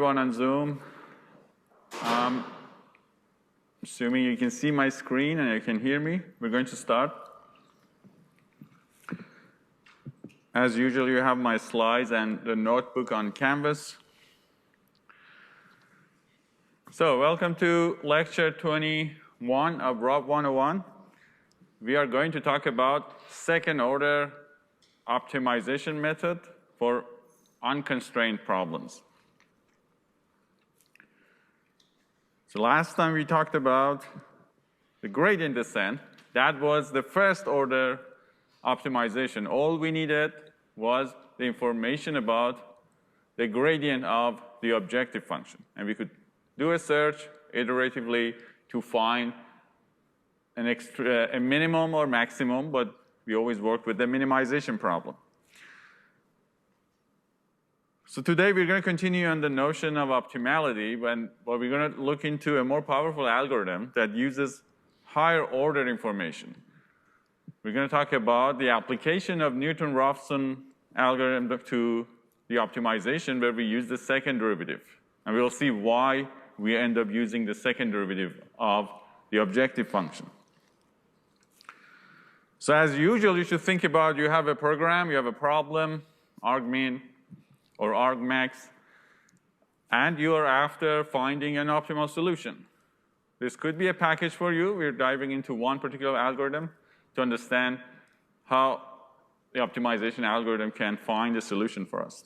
everyone on Zoom. Assuming you can see my screen and you can hear me, we're going to start. As usual, you have my slides and the notebook on Canvas. So welcome to lecture 21 of Rob 101. We are going to talk about second-order optimization method for unconstrained problems. So last time we talked about the gradient descent. That was the first-order optimization. All we needed was the information about the gradient of the objective function. And we could do a search iteratively to find a minimum or maximum, but we always worked with the minimization problem. So today we're going to continue on the notion of optimality, but we're going to look into a more powerful algorithm that uses higher order information. We're going to talk about the application of Newton-Raphson algorithm to the optimization where we use the second derivative. And we'll see why we end up using the second derivative of the objective function. So as usual, you should think about you have a program, you have a problem, argmin or argmax, and you are after finding an optimal solution. This could be a package for you. We're diving into one particular algorithm to understand how the optimization algorithm can find a solution for us.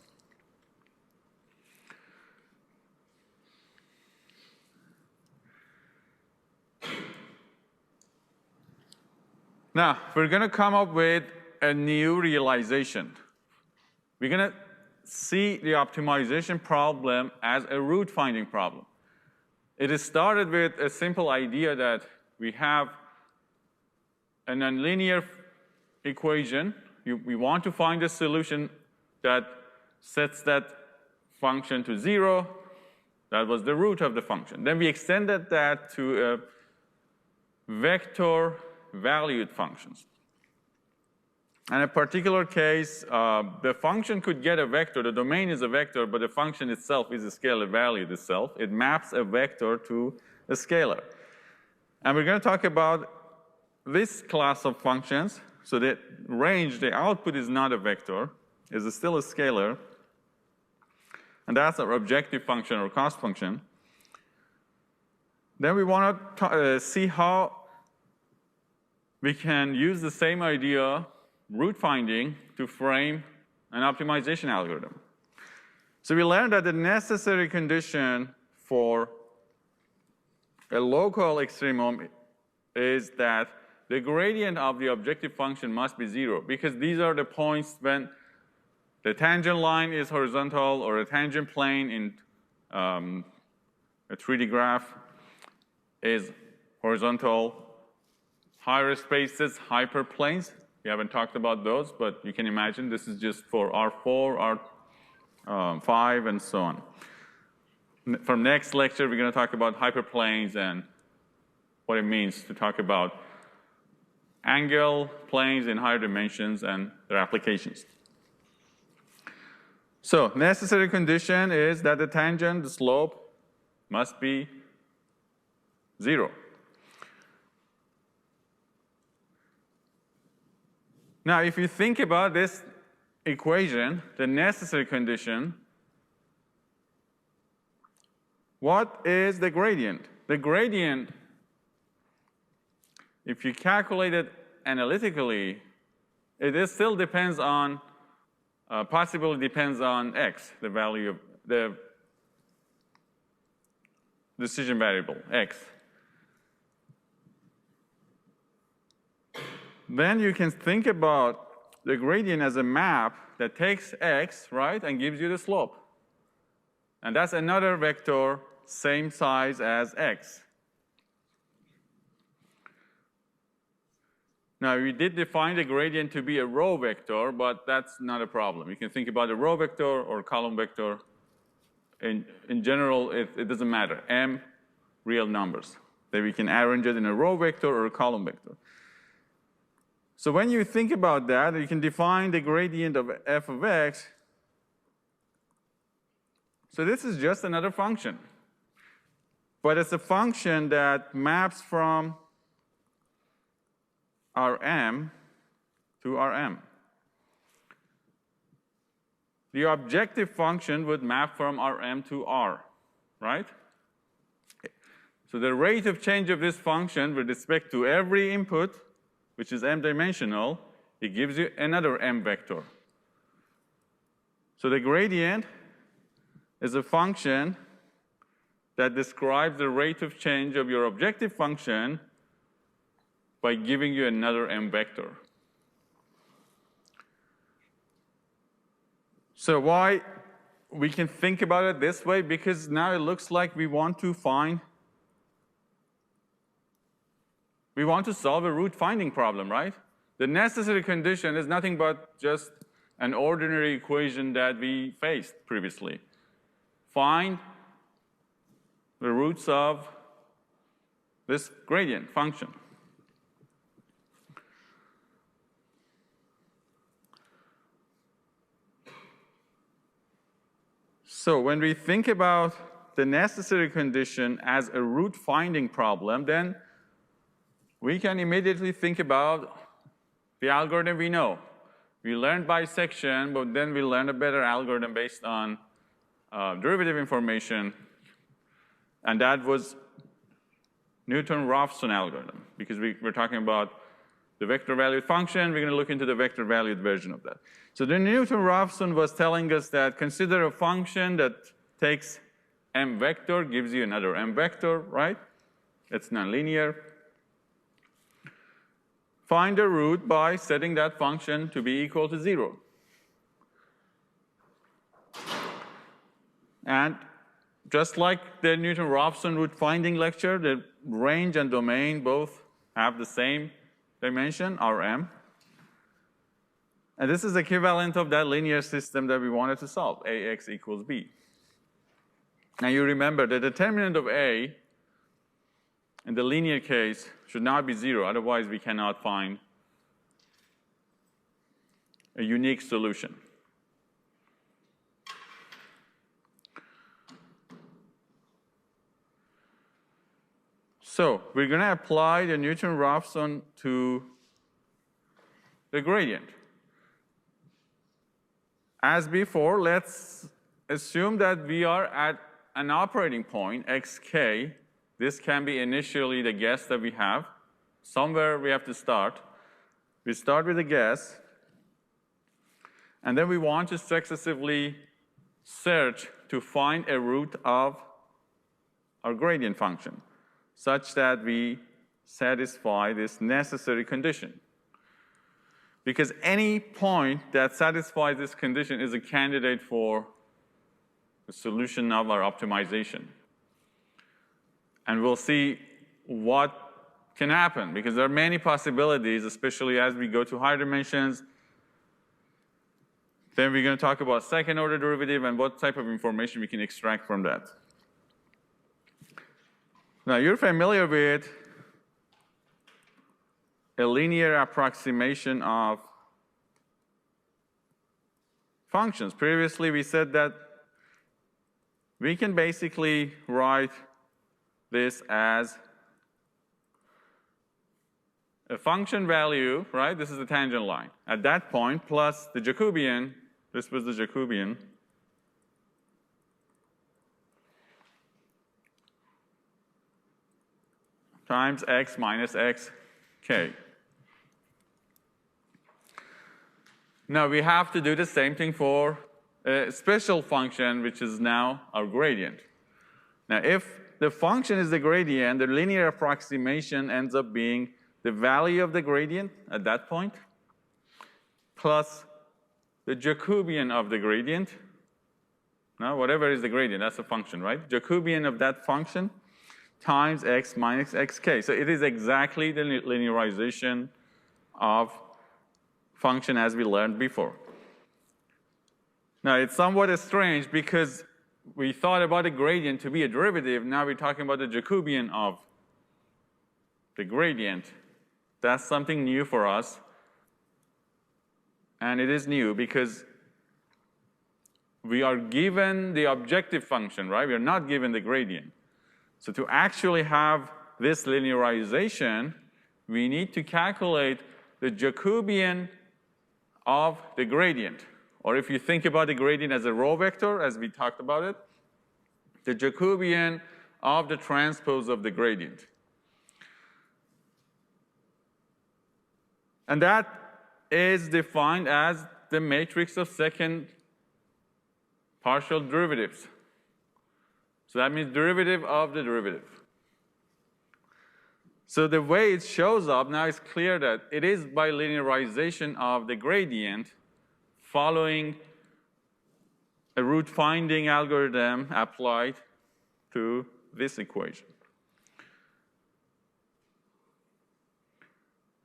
Now, we're going to come up with a new realization. We're going to see the optimization problem as a root finding problem. It is started with a simple idea that we have a nonlinear equation. We want to find a solution that sets that function to 0. That was the root of the function. Then we extended that to a vector valued functions. In a particular case, the function could get a vector. The domain is a vector, but the function itself is a scalar valued itself. It maps a vector to a scalar. And we're going to talk about this class of functions. So the range, the output is not a vector, is still a scalar. And that's our objective function or cost function. Then we want to see how we can use the same idea, root finding, to frame an optimization algorithm. So we learned that the necessary condition for a local extremum is that the gradient of the objective function must be 0, because these are the points when the tangent line is horizontal or a tangent plane in a 3D graph is horizontal. Higher spaces, hyperplanes. We haven't talked about those, but you can imagine this is just for R4, R5, and so on. From next lecture, we're going to talk about hyperplanes and what it means to talk about angle planes in higher dimensions and their applications. So necessary condition is that the tangent, the slope, must be 0. Now, if you think about this equation, the necessary condition, what is the gradient? The gradient, if you calculate it analytically, it still depends on, possibly depends on x, the value of the decision variable, x. Then you can think about the gradient as a map that takes x, right, and gives you the slope. And that's another vector, same size as x. Now, we did define the gradient to be a row vector, but that's not a problem. You can think about a row vector or column vector. In general, it doesn't matter. M, real numbers. That we can arrange it in a row vector or a column vector. So when you think about that, you can define the gradient of f of x So this is just another function. But it's a function that maps from Rm to Rm. The objective function would map from Rm to R, right? So the rate of change of this function with respect to every input, which is m-dimensional, it gives you another m vector. So the gradient is a function that describes the rate of change of your objective function by giving you another m vector. So why we can think about it this way? Because now it looks like we want to solve a root finding problem, right? The necessary condition is nothing but just an ordinary equation that we faced previously. Find the roots of this gradient function. So when we think about the necessary condition as a root finding problem, then we can immediately think about the algorithm we know. We learned bisection, but then we learned a better algorithm based on derivative information, and that was Newton-Raphson algorithm, because we're talking about the vector-valued function. We're going to look into the vector-valued version of that. So the Newton-Raphson was telling us that consider a function that takes m vector, gives you another m vector, right? It's nonlinear. Find a root by setting that function to be equal to 0. And just like the Newton-Raphson root finding lecture, the range and domain both have the same dimension, Rm. And this is equivalent of that linear system that we wanted to solve, Ax equals b. Now you remember the determinant of A in the linear case should not be 0, otherwise we cannot find a unique solution. So we're going to apply the Newton-Raphson to the gradient. As before, let's assume that we are at an operating point, xk. This can be initially the guess that we have. Somewhere we have to start. We start with a guess, and then we want to successively search to find a root of our gradient function, such that we satisfy this necessary condition. Because any point that satisfies this condition is a candidate for the solution of our optimization. And we'll see what can happen, because there are many possibilities, especially as we go to higher dimensions. Then we're going to talk about second-order derivative and what type of information we can extract from that. Now, you're familiar with a linear approximation of functions. Previously, we said that we can basically write this as a function value, right? This is the tangent line. At that point, plus the Jacobian, this was the Jacobian, times x minus xk. Now we have to do the same thing for a special function, which is now our gradient. Now if the function is the gradient, the linear approximation ends up being the value of the gradient at that point, plus the Jacobian of the gradient. Now whatever is the gradient, that's a function, right? Jacobian of that function times x minus xk. So it is exactly the linearization of function as we learned before. Now it's somewhat strange because we thought about the gradient to be a derivative. Now we're talking about the Jacobian of the gradient. That's something new for us. And it is new because we are given the objective function, right? We are not given the gradient. So to actually have this linearization, we need to calculate the Jacobian of the gradient. Or if you think about the gradient as a row vector, as we talked about it, the Jacobian of the transpose of the gradient. And that is defined as the matrix of second partial derivatives. So that means derivative of the derivative. So the way it shows up, now it's clear that it is by linearization of the gradient following a root finding algorithm applied to this equation.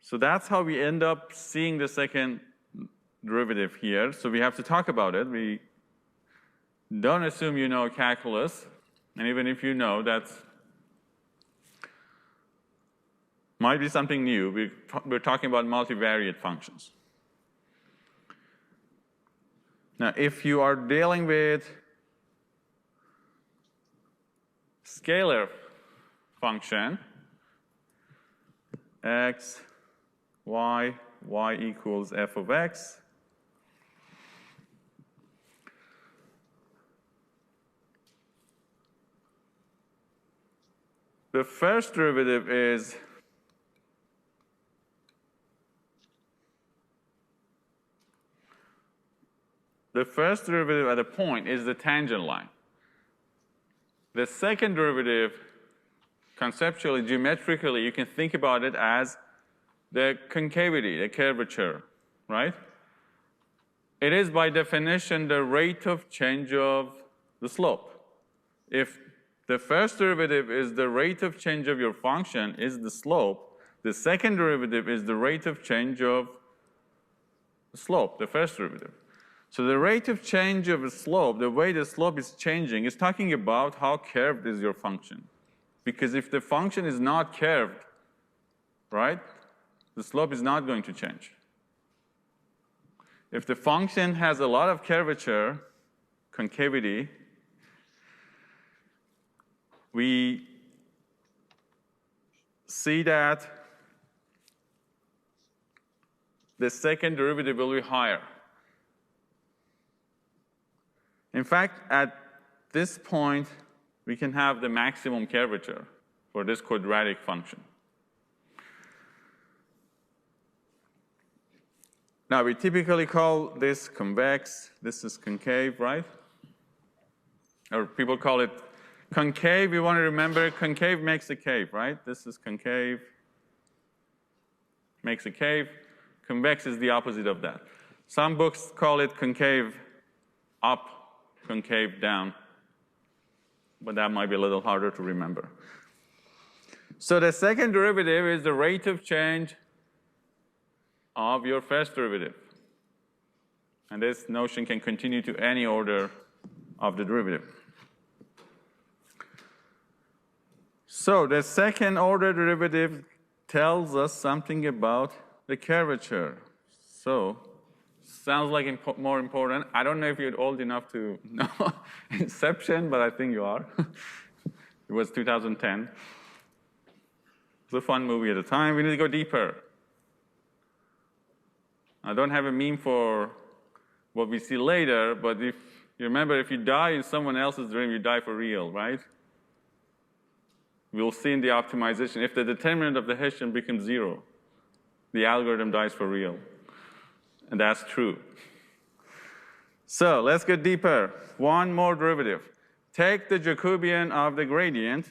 So that's how we end up seeing the second derivative here. So we have to talk about it. We don't assume you know calculus. And even if you know, that might be something new. We're talking about multivariate functions. Now, if you are dealing with scalar function, x, y equals f of x, the first derivative is at a point is the tangent line. The second derivative, conceptually, geometrically, you can think about it as the concavity, the curvature, right? It is by definition the rate of change of the slope. If the first derivative is the rate of change of your function, is the slope, the second derivative is the rate of change of the slope, the first derivative. So the rate of change of a slope, the way the slope is changing, is talking about how curved is your function. Because if the function is not curved, right, the slope is not going to change. If the function has a lot of curvature, concavity, we see that the second derivative will be higher. In fact, at this point, we can have the maximum curvature for this quadratic function. Now, we typically call this convex. This is concave, right? Or people call it concave. You want to remember, concave makes a cave, right? This is concave, makes a cave. Convex is the opposite of that. Some books call it concave up, concave down, but that might be a little harder to remember. So the second derivative is the rate of change of your first derivative. And this notion can continue to any order of the derivative. So the second order derivative tells us something about the curvature. So sounds like more important. I don't know if you're old enough to know Inception, but I think you are. It was 2010. It was a fun movie at the time. We need to go deeper. I don't have a meme for what we see later, but if you remember, if you die in someone else's dream, you die for real, right? We'll see in the optimization, if the determinant of the Hessian becomes 0, the algorithm dies for real. And that's true. So let's get deeper. One more derivative. Take the Jacobian of the gradient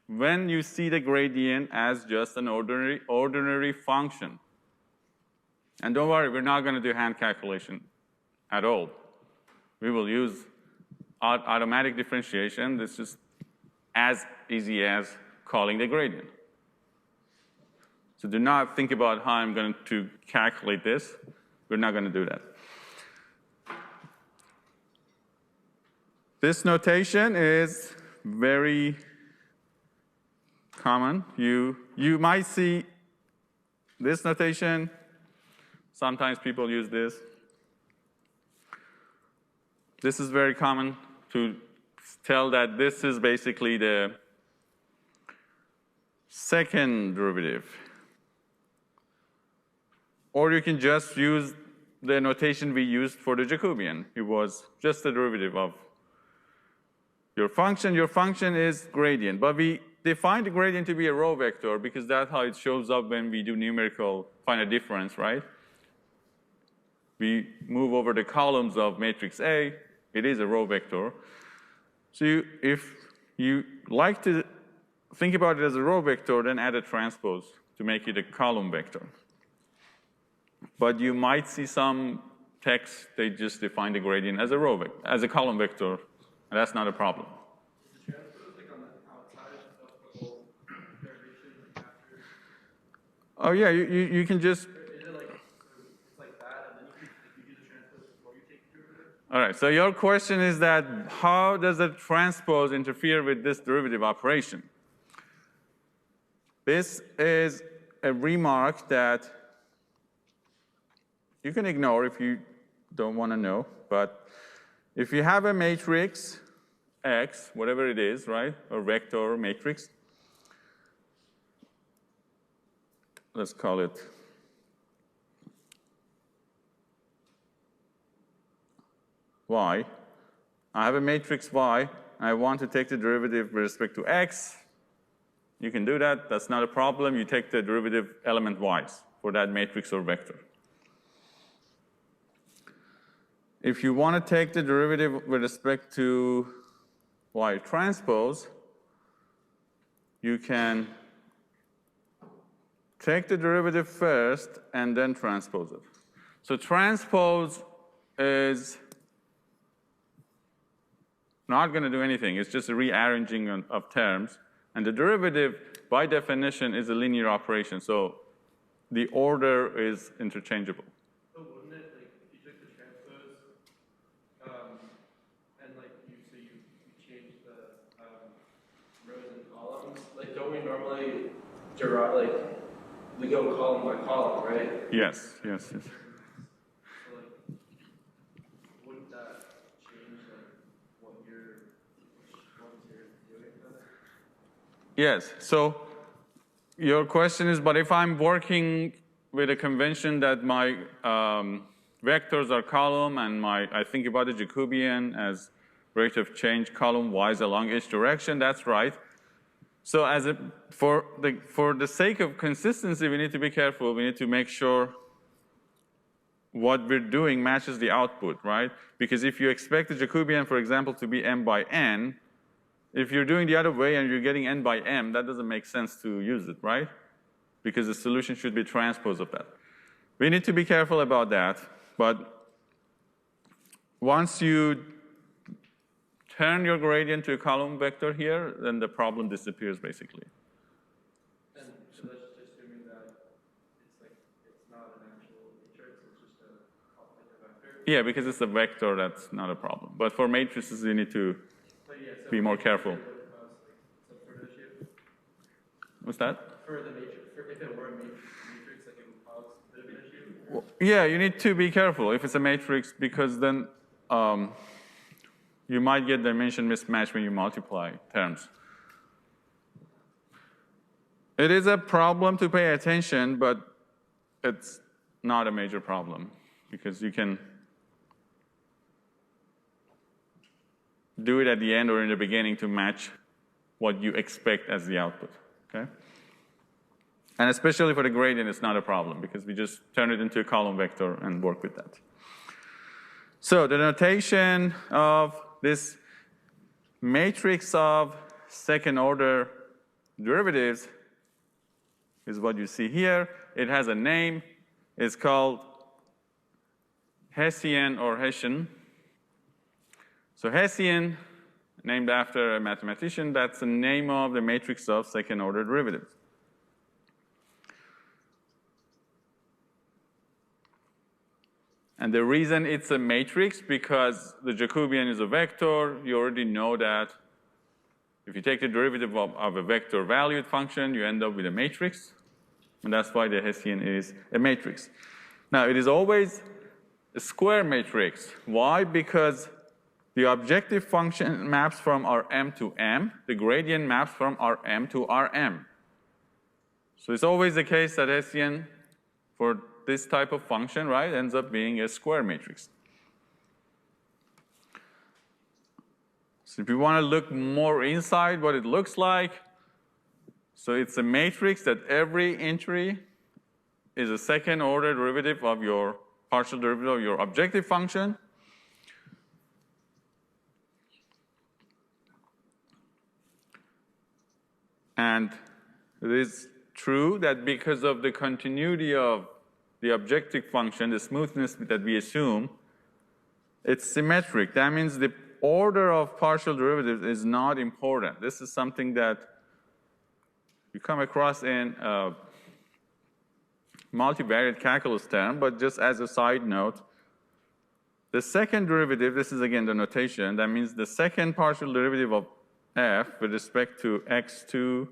when you see the gradient as just an ordinary function. And don't worry, we're not going to do hand calculation at all. We will use automatic differentiation. This is as easy as calling the gradient. So do not think about how I'm going to calculate this. We're not going to do that. This notation is very common. You might see this notation. Sometimes people use this. this is very common to tell that this is basically the second derivative. Or you can just use the notation we used for the Jacobian. It was just the derivative of your function. Your function is gradient. But we define the gradient to be a row vector because that's how it shows up when we do numerical find a difference, right? We move over the columns of matrix A. It is a row vector. So if you like to think about it as a row vector, then add a transpose to make it a column vector. But you might see some text, they just define the gradient as a row vector, as a column vector, and that's not a problem. Is the transpose like on the outside of the whole derivation after? Oh yeah, you can just. Is it like it's like that, and then you do the transpose before you take the derivative? All right. So your question is that how does the transpose interfere with this derivative operation? This is a remark that you can ignore if you don't want to know, but if you have a matrix X, whatever it is, right, or vector or matrix, let's call it Y. I have a matrix Y, and I want to take the derivative with respect to X. You can do that. That's not a problem. You take the derivative element Y's for that matrix or vector. If you want to take the derivative with respect to Y transpose, you can take the derivative first and then transpose it. So transpose is not going to do anything. It's just a rearranging of terms. And the derivative, by definition, is a linear operation. So the order is interchangeable. So wouldn't it, like, if you took the transpose, and like you change the rows and columns, like don't we normally derive, like we go column by column, right? Yes, yes, yes. So like, wouldn't that change like what you're doing? Yes. So your question is, but if I'm working with a convention that my vectors are column and I think about the Jacobian as rate of change column wise along each direction, that's right. So for the sake of consistency, we need to be careful. We need to make sure what we're doing matches the output, right? Because if you expect the Jacobian, for example, to be m by n, if you're doing the other way and you're getting n by m, that doesn't make sense to use it, right? Because the solution should be transpose of that. We need to be careful about that. But once you turn your gradient to a column vector here, then the problem disappears, basically. And so that's just assuming that it's not an actual matrix, it's just a vector? Yeah, because it's a vector, that's not a problem. But for matrices, you need to be more careful. What's that? For the matrix, if it were a matrix, like it would cause a bit of an issue? Well, yeah, you need to be careful if it's a matrix, because then you might get dimension mismatch when you multiply terms. It is a problem to pay attention, but it's not a major problem, because you can do it at the end or in the beginning to match what you expect as the output, okay? And especially for the gradient, it's not a problem, because we just turn it into a column vector and work with that. So the notation of this matrix of second-order derivatives is what you see here. It has a name. It's called Hessian or Hessian. So Hessian, named after a mathematician, that's the name of the matrix of second-order derivatives. And the reason it's a matrix, because the Jacobian is a vector. You already know that if you take the derivative of a vector valued function, you end up with a matrix. And that's why the Hessian is a matrix. Now, it is always a square matrix. Why? Because the objective function maps from Rm to M. The gradient maps from Rm to Rm. So it's always the case that Hessian, for this type of function, right, ends up being a square matrix. So if you want to look more inside what it looks like, so it's a matrix that every entry is a second order derivative of your partial derivative of your objective function. And it is true that because of the continuity of the objective function, the smoothness that we assume, it's symmetric. That means the order of partial derivatives is not important. This is something that you come across in multivariate calculus term, but just as a side note, the second derivative, this is again the notation, that means the second partial derivative of f with respect to x2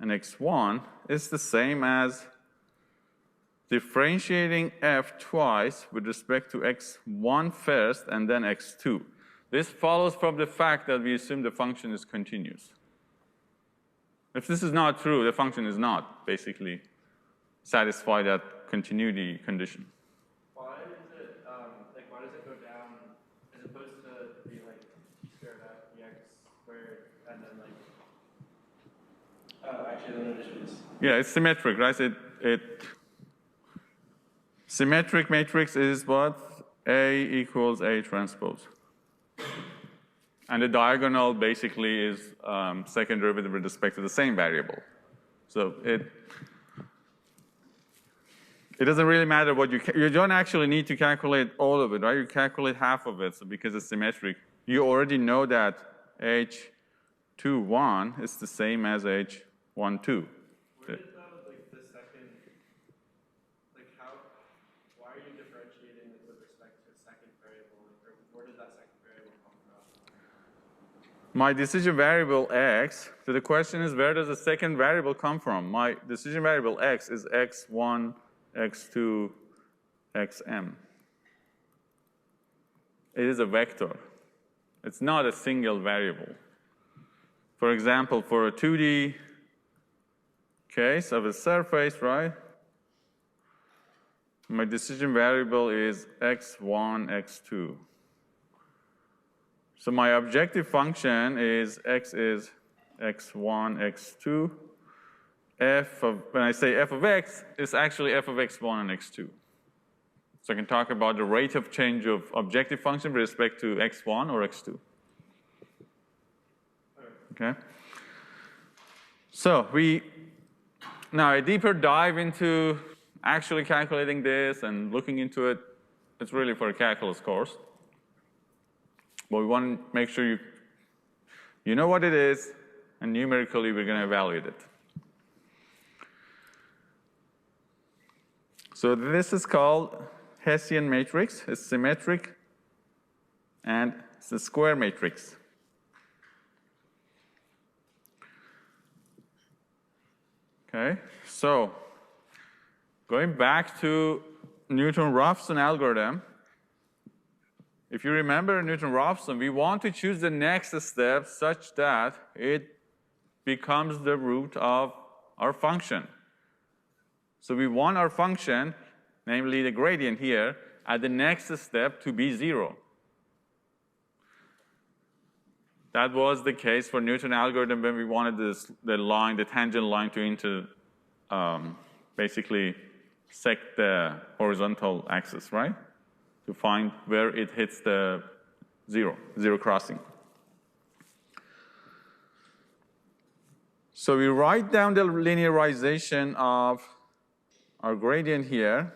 and x1 is the same as differentiating f twice with respect to x1 first and then x2. This follows from the fact that we assume the function is continuous. If this is not true, the function is not basically satisfy that continuity condition. Why is it, why does it go down as opposed to be like t squared f dx squared and then actually the notation is. Yeah, it's symmetric, right? Symmetric matrix is what? A equals A transpose. And the diagonal basically is second derivative with respect to the same variable. So it doesn't really matter what you don't actually need to calculate all of it, right? You calculate half of it, so because it's symmetric. You already know that H21 is the same as H12. Where did the second, why are you differentiating it with respect to a second variable? Or where did that second variable come from? My decision variable x, so the question is where does the second variable come from? My decision variable x is x1, x2, xm. It is a vector. It's not a single variable. For example, for a 2D case of a surface, right? My decision variable is x1, x2. So my objective function is x is x1, x2. When I say f of x, it's actually f of x1 and x2. So I can talk about the rate of change of objective function with respect to x1 or x2. Okay? So now a deeper dive into actually calculating this and looking into it, it's really for a calculus course. But we want to make sure you know what it is, and numerically we're going to evaluate it. So this is called Hessian matrix. It's symmetric, and it's a square matrix. Okay, so going back to Newton-Raphson algorithm, if you remember Newton-Raphson, we want to choose the next step such that it becomes the root of our function. So we want our function, namely the gradient here, at the next step to be 0. That was the case for Newton algorithm when we wanted the tangent line to basically sect the horizontal axis, right? To find where it hits the zero crossing. So we write down the linearization of our gradient here.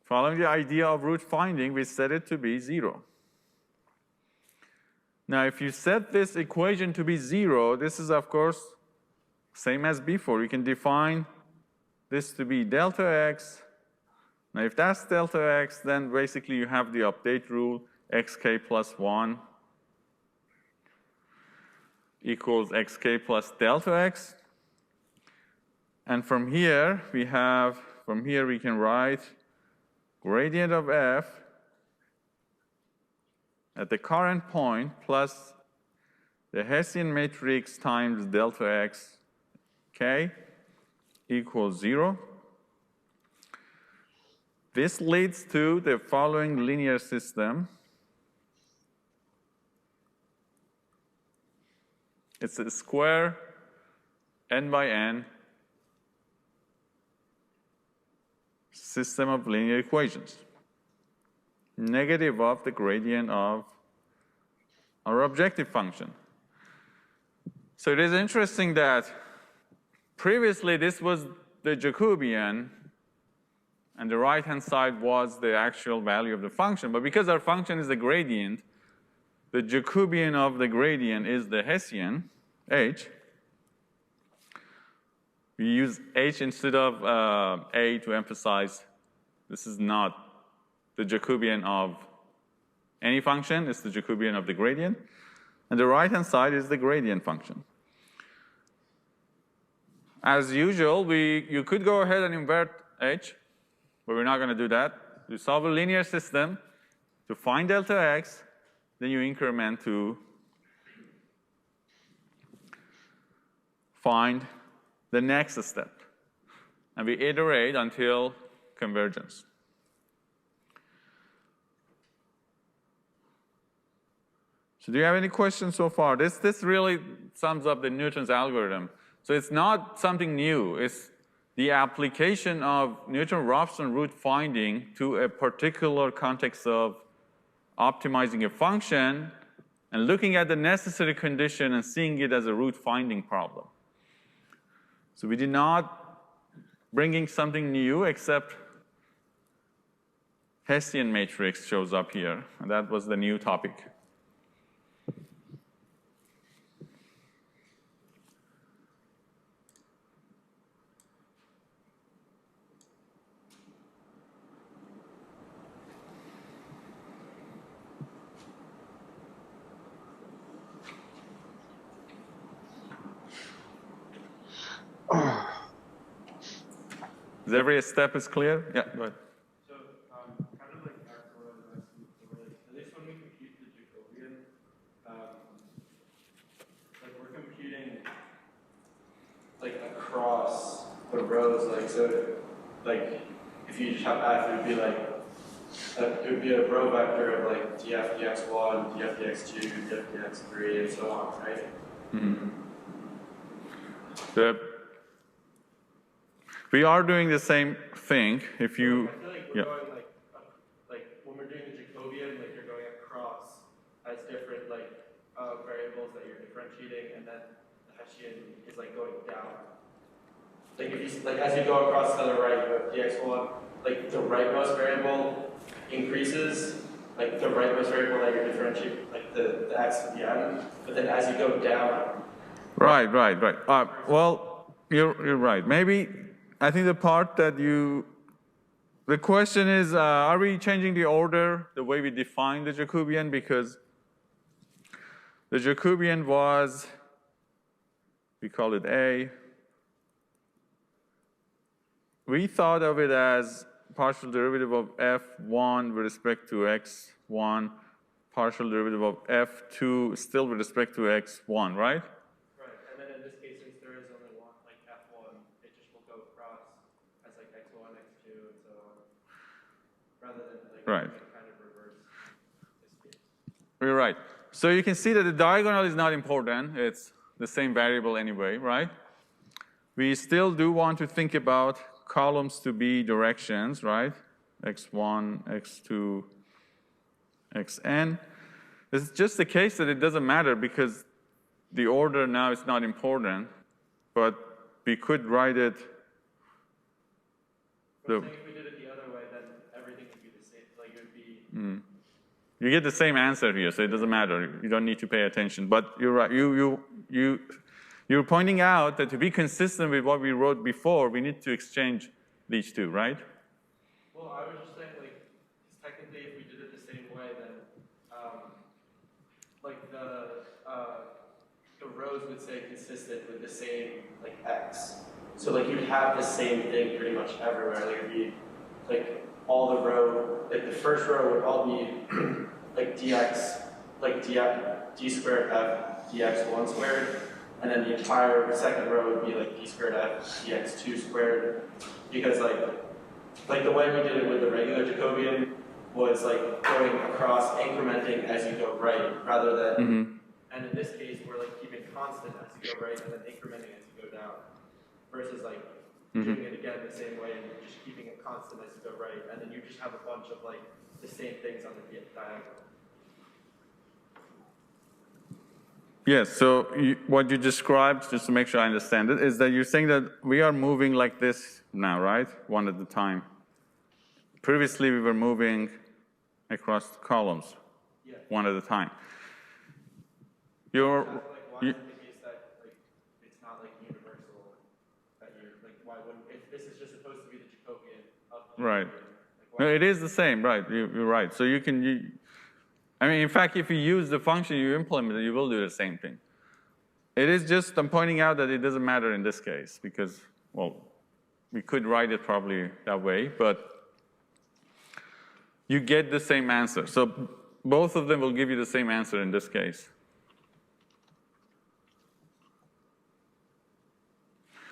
Following the idea of root finding, we set it to be 0. Now, if you set this equation to be 0, this is, of course, same as before. You can define this to be delta x. Now, if that's delta x, then basically you have the update rule, xk plus 1 equals xk plus delta x. And from here, we can write gradient of f at the current point plus the Hessian matrix times delta x k equals 0. This leads to the following linear system. It's a square n by n system of linear equations, negative of the gradient of our objective function. So it is interesting that previously this was the Jacobian, and the right-hand side was the actual value of the function. But because our function is the gradient, the Jacobian of the gradient is the Hessian, h. We use h instead of a to emphasize this is not the Jacobian of any function, it's the Jacobian of the gradient. And the right-hand side is the gradient function. As usual, you could go ahead and invert h, but we're not going to do that. You solve a linear system to find delta x, then you increment to find the next step. And we iterate until convergence. So do you have any questions so far? This really sums up the Newton's algorithm. So it's not something new. It's the application of Newton-Raphson root finding to a particular context of optimizing a function and looking at the necessary condition and seeing it as a root finding problem. So we did not bringing something new except Hessian matrix shows up here, and that was the new topic. Is every step is clear? Yeah, go ahead. So, kind of like Axel and at least when we compute the Jacobian, like we're computing like across the rows, like so, like if you just have f, it would be like it would be a row vector of like df dx1, df dx2, df dx3, and so on, right? Mm-hmm. We are doing the same thing. If you, I feel like we're going like when we're doing the Jacobian, like you're going across as different like variables that you're differentiating, and then the Hessian is like going down. Like if you like as you go across to the right, you have dx1, like the rightmost variable increases, like the rightmost variable that you're differentiating, like the x to the n, but then as you go down. Right. Well, you're right. Maybe. I think the part that the question is, are we changing the order, the way we define the Jacobian? Because the Jacobian was, we call it A. We thought of it as partial derivative of f1 with respect to x1, partial derivative of f2 still with respect to x1, right? Right. Kind of reverse this case. You're right. So you can see that the diagonal is not important. It's the same variable anyway, right? We still do want to think about columns to be directions, right? x1, x2, xn. It's just the case that it doesn't matter because the order now is not important, but we could write it. You get the same answer here, so it doesn't matter. You don't need to pay attention. But you're right. You're pointing out that to be consistent with what we wrote before, we need to exchange these two, right? Well, I was just saying, like, technically, if we did it the same way, then, like, the rows would say consistent with the same, like, x. So, like, you'd have the same thing pretty much everywhere. Like, it'd be, like, all the row, like the first row would all be like dx, like d squared f dx1 squared, and then the entire second row would be like d squared f dx2 squared, because like the way we did it with the regular Jacobian was like going across, incrementing as you go right, rather than, and in this case, we're like keeping constant as you go right and then incrementing as you go down, versus like doing it again the same way and just keeping it constant as you go right, and then you just have a bunch of like the same things on the diagonal. Yes, so what you described, just to make sure I understand it, is that you're saying that we are moving like this now, right? One at a time. Previously, we were moving across the columns, one at a time. Why is it the case that like it's not like universal? That you're like, why wouldn't, if this is just supposed to be the Jacobian of the Right. Jacobian, No, it is the same, right? You're right. So you can, I mean, in fact, if you use the function you implemented, you will do the same thing. It is just, I'm pointing out that it doesn't matter in this case because, well, we could write it probably that way, but you get the same answer. So both of them will give you the same answer in this case.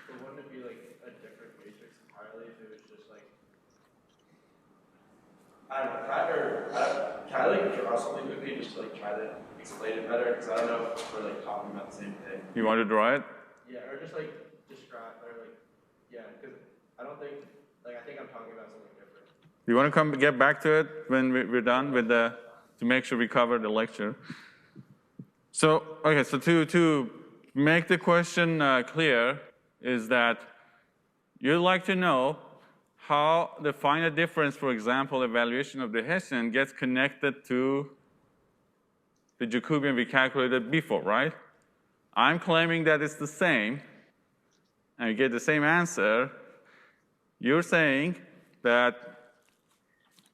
So wouldn't it be like a different matrix entirely if it was just like, I don't know, can I like draw something quickly just to like try to explain it better? Because I don't know if we're like talking about the same thing. You want to draw it? Yeah, or just like describe, or like, yeah, because I don't think, like I think I'm talking about something different. You want to get back to it when we're done with to make sure we cover the lecture? So, okay, so to make the question clear is that you'd like to know how the finite difference, for example, evaluation of the Hessian gets connected to the Jacobian we calculated before, right? I'm claiming that it's the same, and you get the same answer. You're saying that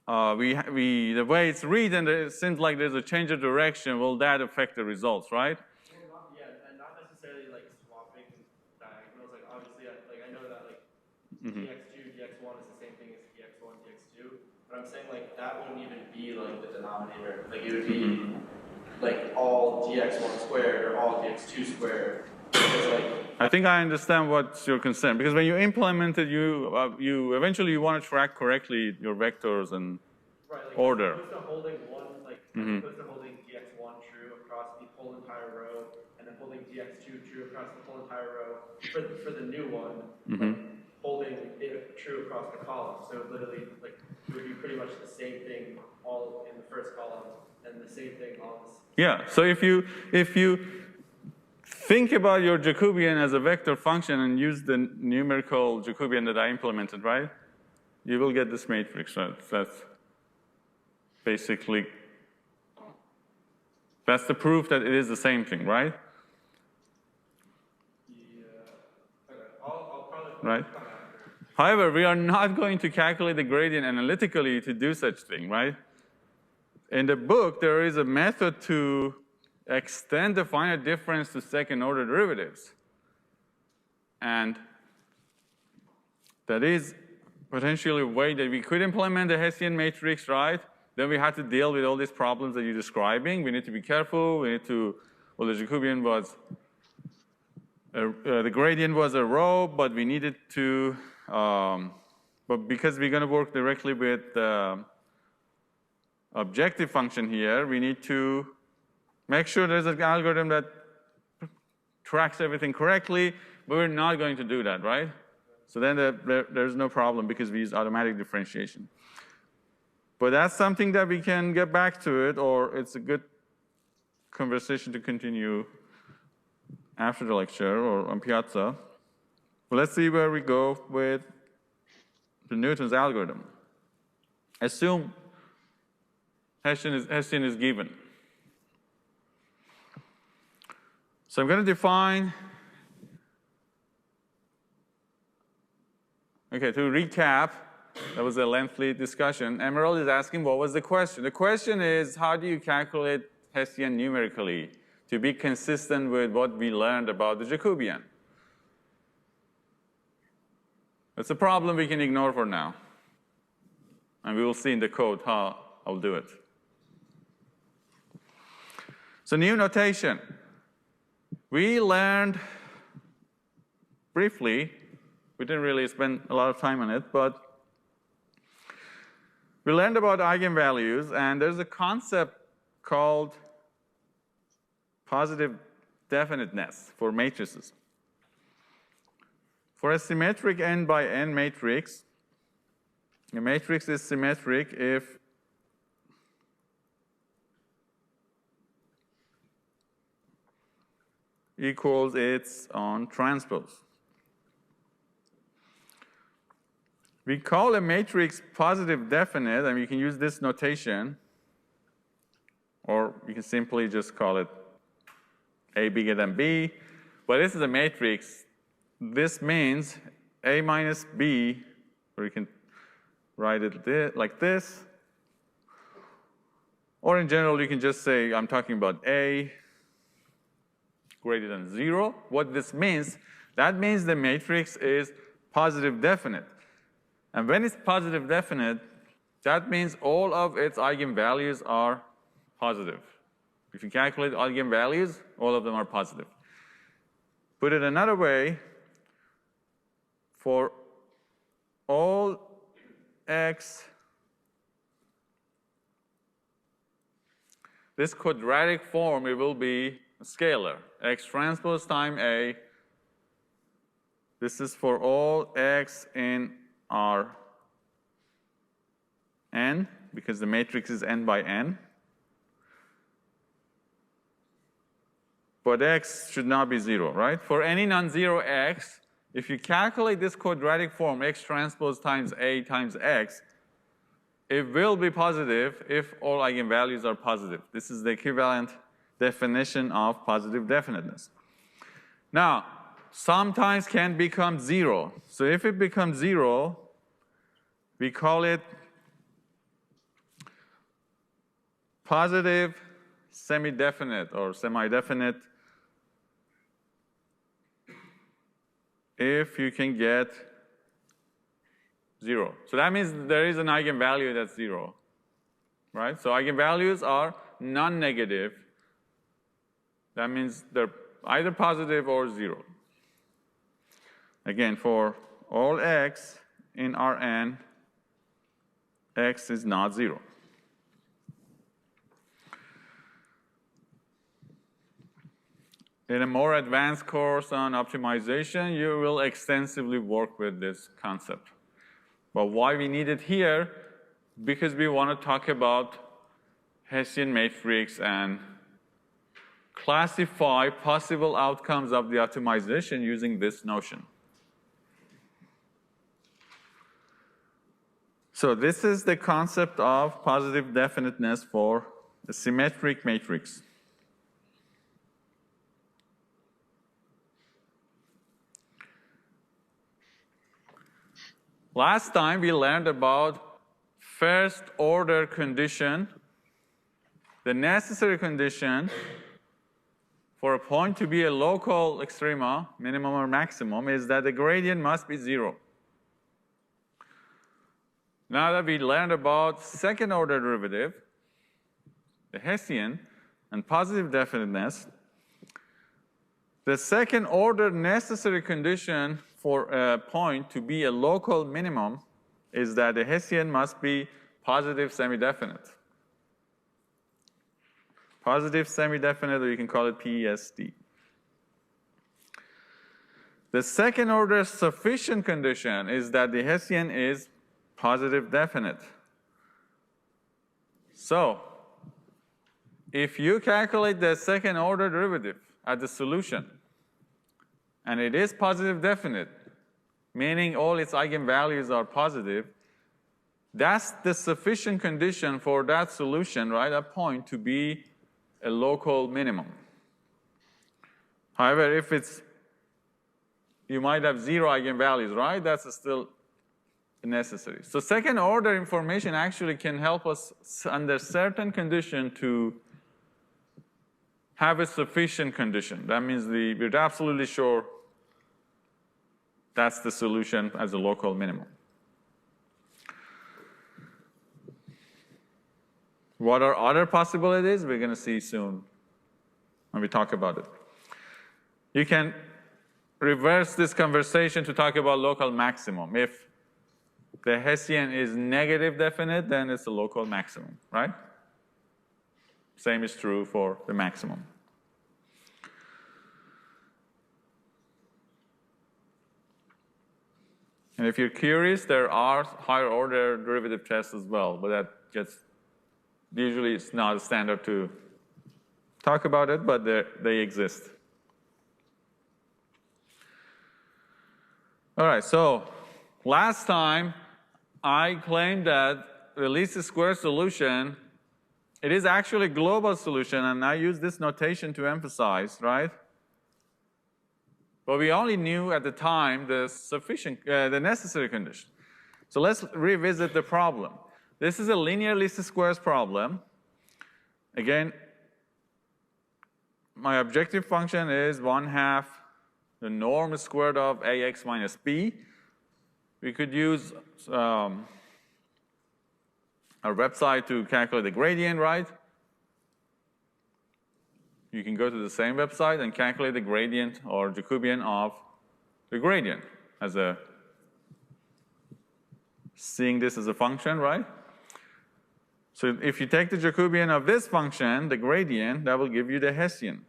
the way it's written, it seems like there's a change of direction. Will that affect the results, right? Well, yeah, and not necessarily like swapping diagonals. Like obviously, I know that like dx2, dx1 is the same thing as dx1, dx2. But I'm saying like that wouldn't even be like the denominator. Like it would be like all dx1 squared or all dx2 squared. Because, like, I think I understand what's your concern, because when you implement it, you eventually you want to track correctly your vectors and right, like, order. As opposed to holding one, like as opposed to holding dx1 true across the whole entire row, and then holding dx2 true across the whole entire row. For the new one, like, holding it true across the column. So literally, like it would be pretty much the same thing all in the first column, and the same thing all in the Yeah. So if you think about your Jacobian as a vector function and use the numerical Jacobian that I implemented, right? You will get this matrix, right? That's basically, that's the proof that it is the same thing, right? Yeah. Okay. I'll probably Right. come after. However, we are not going to calculate the gradient analytically to do such thing, right? In the book, there is a method to extend the finite difference to second-order derivatives. And that is potentially a way that we could implement the Hessian matrix, right? Then we had to deal with all these problems that you're describing. We need to be careful. We need to, well, the Jacobian was, the gradient was a row, but we needed to, but because we're going to work directly with the objective function here, we need to make sure there's an algorithm that tracks everything correctly, but we're not going to do that, right? So then there's no problem because we use automatic differentiation. But that's something that we can get back to it, or it's a good conversation to continue after the lecture or on Piazza. But let's see where we go with the Newton's algorithm. Assume Hessian is given. So I'm going to define, okay, to recap, that was a lengthy discussion. Emerald is asking, what was the question? The question is, how do you calculate Hessian numerically to be consistent with what we learned about the Jacobian? It's a problem we can ignore for now. And we will see in the code how I'll do it. So new notation. We learned briefly, we didn't really spend a lot of time on it, but we learned about eigenvalues, and there's a concept called positive definiteness for matrices. For a symmetric n by n matrix, a matrix is symmetric if equals its own transpose. We call a matrix positive definite, and you can use this notation, or you can simply just call it A bigger than B. But this is a matrix. This means A minus B, or you can write it like this. Or in general, you can just say, I'm talking about A greater than 0. What this means, that means the matrix is positive definite. And when it's positive definite, that means all of its eigenvalues are positive. If you calculate eigenvalues, all of them are positive. Put it another way, for all x, this quadratic form, it will be a scalar, x transpose times A. This is for all x in R n, because the matrix is n by n. But x should not be 0, right? For any non-zero x, if you calculate this quadratic form, x transpose times A times x, it will be positive if all eigenvalues are positive. This is the equivalent definition of positive definiteness. Now, sometimes can become 0. So if it becomes 0, we call it positive semi-definite or semi-definite if you can get 0. So that means there is an eigenvalue that's 0, right? So eigenvalues are non-negative. That means they're either positive or 0. Again, for all x in Rn, x is not 0. In a more advanced course on optimization, you will extensively work with this concept. But why we need it here? Because we want to talk about Hessian matrix and classify possible outcomes of the optimization using this notion. So this is the concept of positive definiteness for a symmetric matrix. Last time we learned about first order condition. The necessary condition for a point to be a local extrema, minimum or maximum, is that the gradient must be 0. Now that we learned about second order derivative, the Hessian, and positive definiteness, the second order necessary condition for a point to be a local minimum is that the Hessian must be positive semi-definite. Positive semi-definite, or you can call it PSD. The second order sufficient condition is that the Hessian is positive definite. So, if you calculate the second order derivative at the solution, and it is positive definite, meaning all its eigenvalues are positive, that's the sufficient condition for that solution, right, a point to be a local minimum. However, if it's, you might have 0 eigenvalues, right? That's still necessary. So second order information actually can help us under certain condition to have a sufficient condition. That means we're absolutely sure that's the solution as a local minimum. What are other possibilities? We're going to see soon when we talk about it. You can reverse this conversation to talk about local maximum. If the Hessian is negative definite, then it's a local maximum, right? Same is true for the maximum. And if you're curious, there are higher order derivative tests as well, but that gets, usually it's not a standard to talk about it, but they exist. All right, so last time I claimed that the least squares solution, it is actually a global solution, and I use this notation to emphasize, right? But we only knew at the time the necessary condition. So let's revisit the problem. This is a linear least squares problem. Again, my objective function is 1/2 the norm squared of ax minus b. We could use our website to calculate the gradient, right? You can go to the same website and calculate the gradient or Jacobian of the gradient as seeing this as a function, right? So if you take the Jacobian of this function, the gradient, that will give you the Hessian.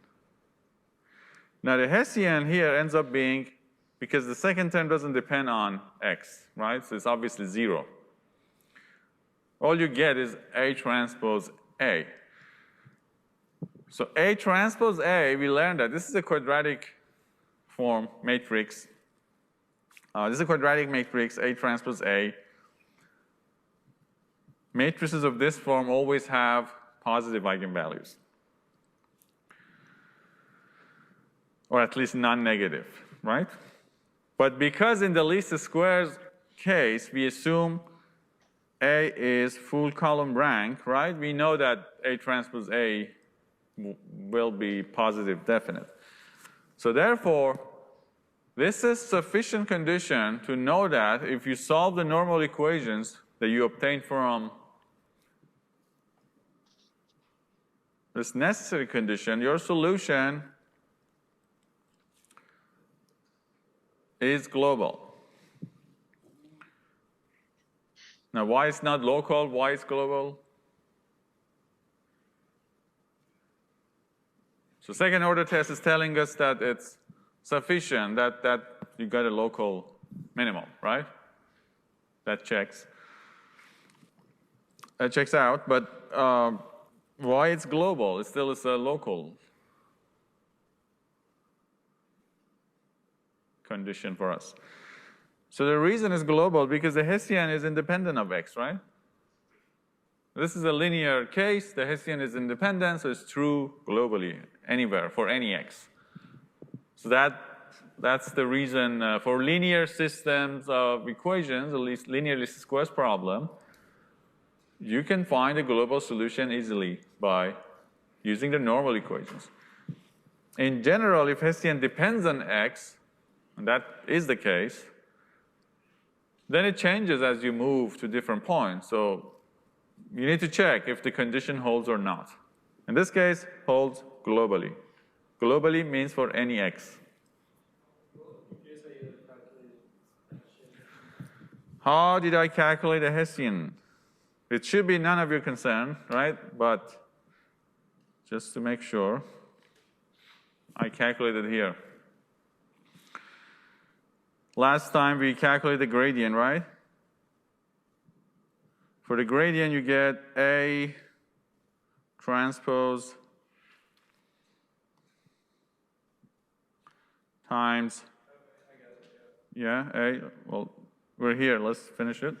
Now the Hessian here ends up being, because the second term doesn't depend on x, right? So it's obviously 0. All you get is A transpose A. So A transpose A, we learned that this is a quadratic form matrix. This is a quadratic matrix, A transpose A. Matrices of this form always have positive eigenvalues, or at least non-negative, right? But because in the least squares case, we assume A is full column rank, right? We know that A transpose A will be positive definite. So therefore, this is sufficient condition to know that if you solve the normal equations that you obtain from this necessary condition, your solution is global. Now, why it's not local? Why it's global? So second order test is telling us that it's sufficient, that you got a local minimum, right? That checks. That checks out, but why it's global? It still is a local condition for us. So the reason is global because the Hessian is independent of x, right? This is a linear case. The Hessian is independent, so it's true globally, anywhere, for any x. So that's the reason for linear systems of equations, at least linear least squares problem, you can find a global solution easily by using the normal equations. In general, if Hessian depends on x, and that is the case, then it changes as you move to different points. So you need to check if the condition holds or not. In this case, holds globally. Globally means for any x. How did I calculate a Hessian? It should be none of your concern, right? But just to make sure, I calculated here. Last time we calculated the gradient, right? For the gradient, you get A transpose times, yeah, A, well, we're here, let's finish it.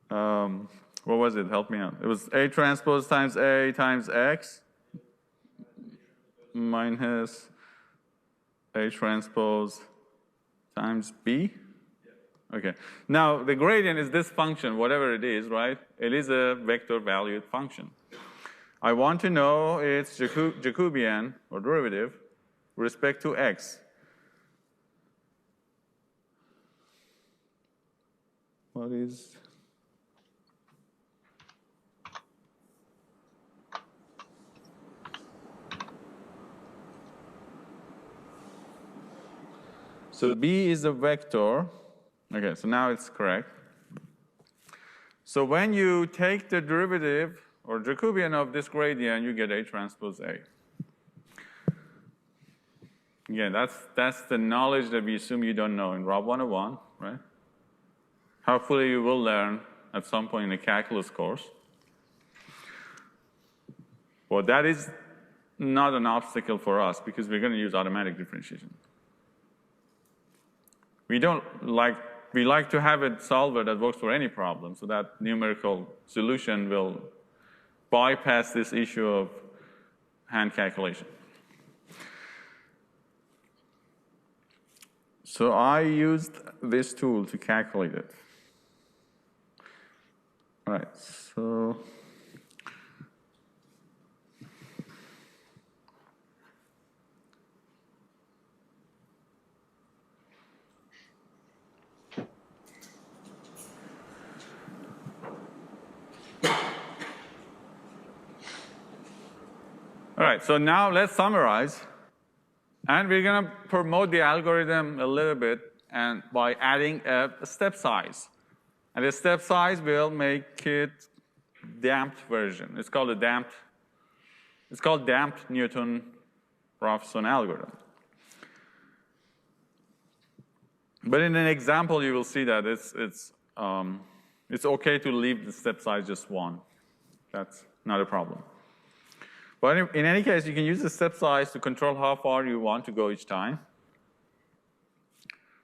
What was it? Help me out. It was A transpose times A times X minus A transpose times B. Okay. Now, the gradient is this function, whatever it is, right? It is a vector-valued function. I want to know its Jacobian, or derivative, with respect to x. What is So B is a vector. Okay, so now it's correct. So when you take the derivative or Jacobian of this gradient, you get A transpose A. Again, that's the knowledge that we assume you don't know in Rob 101, right? Hopefully you will learn at some point in the calculus course. Well, that is not an obstacle for us because we're going to use automatic differentiation. We like to have a solver that works for any problem, so that numerical solution will bypass this issue of hand calculation. So I used this tool to calculate it. All right, so all right, so now let's summarize. And we're going to promote the algorithm a little bit and by adding a step size. And the step size will make it damped version. It's called damped Newton-Raphson algorithm. But in an example, you will see that it's okay to leave the step size just 1. That's not a problem. But in any case, you can use the step size to control how far you want to go each time.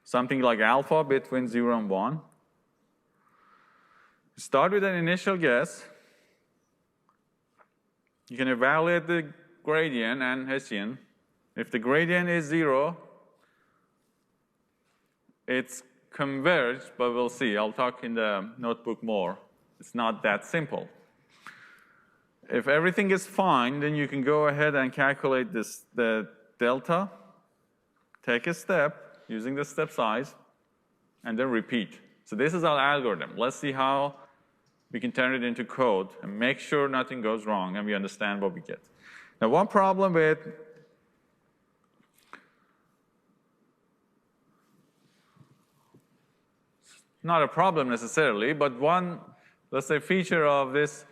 Something like alpha between 0 and 1. Start with an initial guess. You can evaluate the gradient and Hessian. If the gradient is 0, it's converged, but we'll see. I'll talk in the notebook more. It's not that simple. If everything is fine, then you can go ahead and calculate the delta, take a step using the step size, and then repeat. So this is our algorithm. Let's see how we can turn it into code and make sure nothing goes wrong and we understand what we get. Now, one problem with not a problem necessarily, but one, let's say, feature of this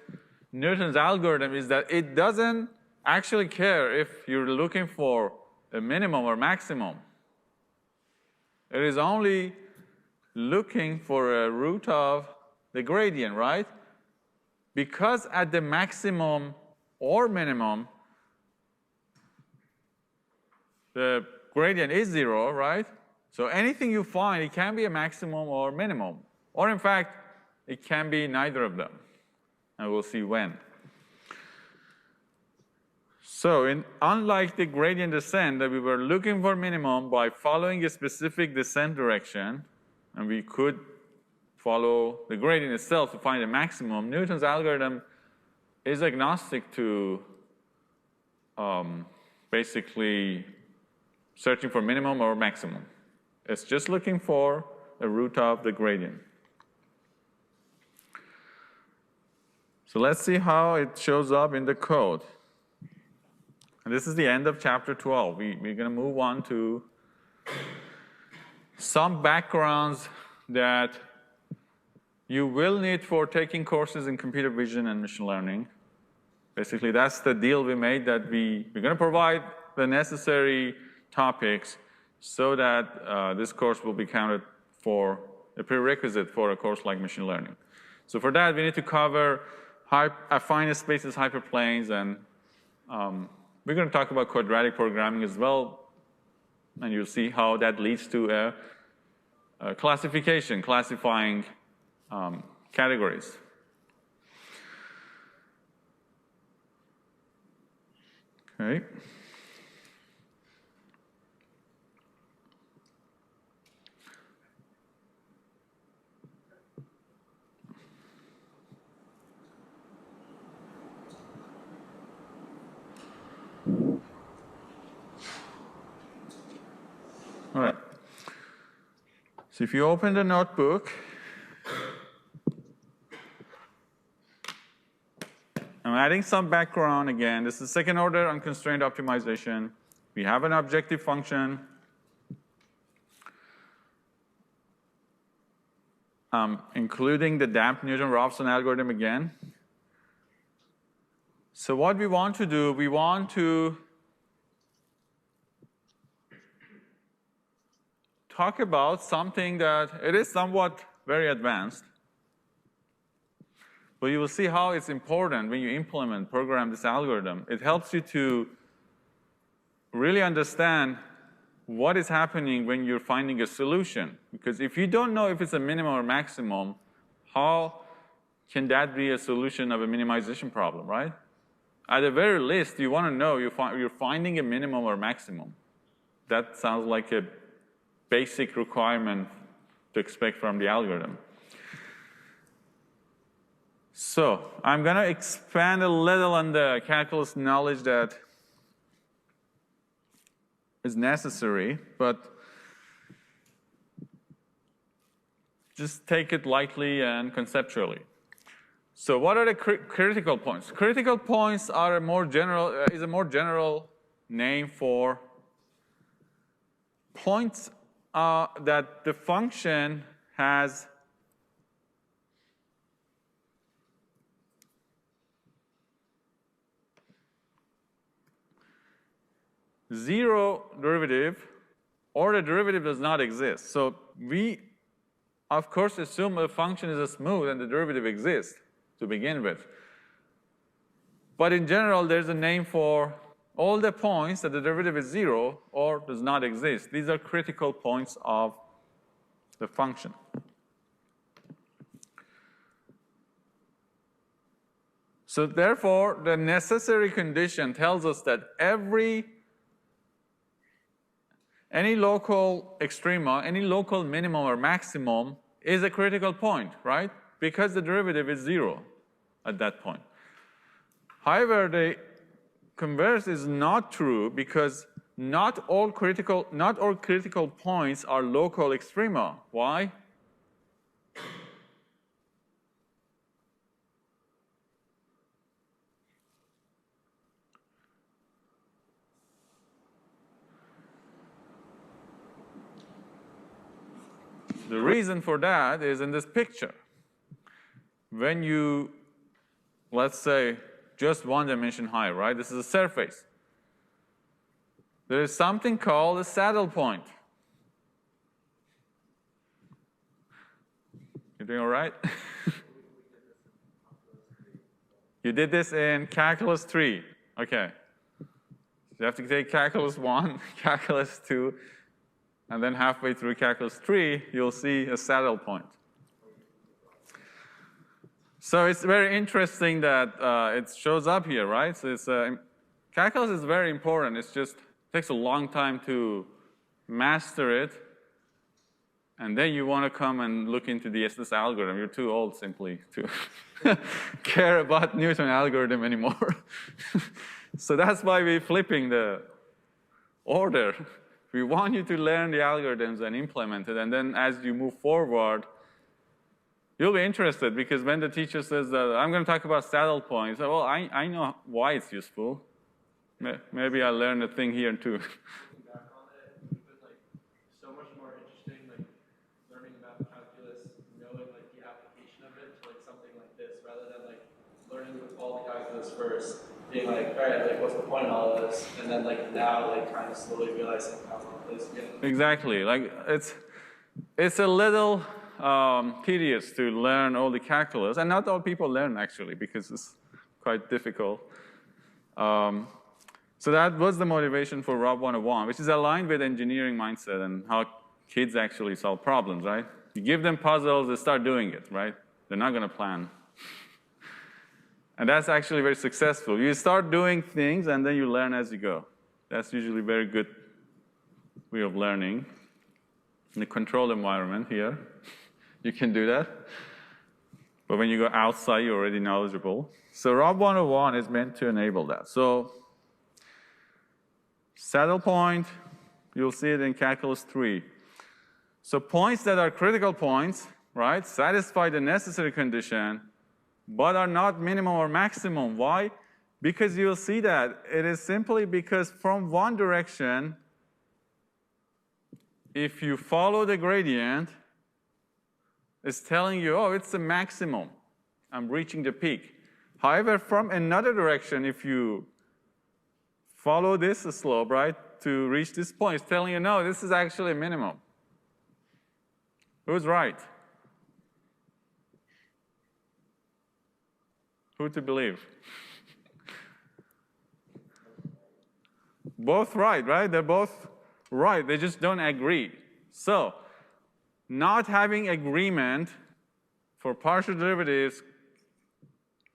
Newton's algorithm is that it doesn't actually care if you're looking for a minimum or maximum. It is only looking for a root of the gradient, right? Because at the maximum or minimum, the gradient is 0, right? So anything you find, it can be a maximum or minimum. Or in fact, it can be neither of them. And we'll see when. So unlike the gradient descent that we were looking for minimum by following a specific descent direction, and we could follow the gradient itself to find a maximum, Newton's algorithm is agnostic to basically searching for minimum or maximum. It's just looking for a root of the gradient. So let's see how it shows up in the code. And this is the end of chapter 12. We're going to move on to some backgrounds that you will need for taking courses in computer vision and machine learning. Basically, that's the deal we made, that we're going to provide the necessary topics so that this course will be counted for a prerequisite for a course like machine learning. So for that, we need to cover finite spaces, hyperplanes, and we're going to talk about quadratic programming as well, and you'll see how that leads to a classification, classifying categories. Okay. All right. So if you open the notebook, I'm adding some background again. This is second order unconstrained optimization. We have an objective function. including the damped Newton-Raphson algorithm again. So what we want to do, we want to talk about something that it is somewhat very advanced, but you will see how it's important when you program this algorithm. It helps you to really understand what is happening when you're finding a solution. Because if you don't know if it's a minimum or maximum, how can that be a solution of a minimization problem, right? At the very least, you want to know you're finding a minimum or maximum. That sounds like a basic requirement to expect from the algorithm. So I'm going to expand a little on the calculus knowledge that is necessary, but just take it lightly and conceptually. So what are the critical points? Critical points are a more general name for points that the function has zero derivative, or the derivative does not exist. So we, of course, assume a function is smooth and the derivative exists to begin with. But in general, there's a name for all the points that the derivative is zero or does not exist. These are critical points of the function. So therefore, the necessary condition tells us that any local extrema, any local minimum or maximum is a critical point, right? Because the derivative is zero at that point. However, the converse is not true because not all critical points are local extrema. Why? The reason for that is in this picture. When you, let's say, just one dimension high, right? This is a surface. There is something called a saddle point. You doing all right? You did this in calculus 3. Okay. You have to take calculus 1, calculus 2, and then halfway through calculus 3, you'll see a saddle point. So it's very interesting that it shows up here, right? So it's, calculus is very important. It just takes a long time to master it. And then you want to come and look into this algorithm. You're too old simply to care about Newton algorithm anymore. So that's why we're flipping the order. We want you to learn the algorithms and implement it. And then as you move forward, you'll be interested because when the teacher says that I'm going to talk about saddle points, well, I know why it's useful. Maybe I learned a thing here too. Back on it, it's been like so much more interesting, like learning about calculus, knowing like the application of it to like something like this, rather than like learning with all the calculus first, being like, all right, like what's the point in all of this, and then like now like kind of slowly realizing how all this together. Exactly. Like it's a little tedious to learn all the calculus, and not all people learn actually because it's quite difficult. So that was the motivation for Rob 101, which is aligned with engineering mindset and how kids actually solve problems, right? You give them puzzles, they start doing it, right? They're not going to plan. And that's actually very successful. You start doing things, and then you learn as you go. That's usually a very good way of learning. In the controlled environment here, you can do that. But when you go outside, you're already knowledgeable. So Rob 101 is meant to enable that. So saddle point, you'll see it in calculus 3. So points that are critical points, right, satisfy the necessary condition, but are not minimum or maximum. Why? Because you'll see that it is simply because from one direction, if you follow the gradient, is telling you, oh, it's the maximum. I'm reaching the peak. However, from another direction, if you follow this slope, right, to reach this point, it's telling you, no, this is actually a minimum. Who's right? Who to believe? Both right? They're both right. They just don't agree. So, not having agreement for partial derivatives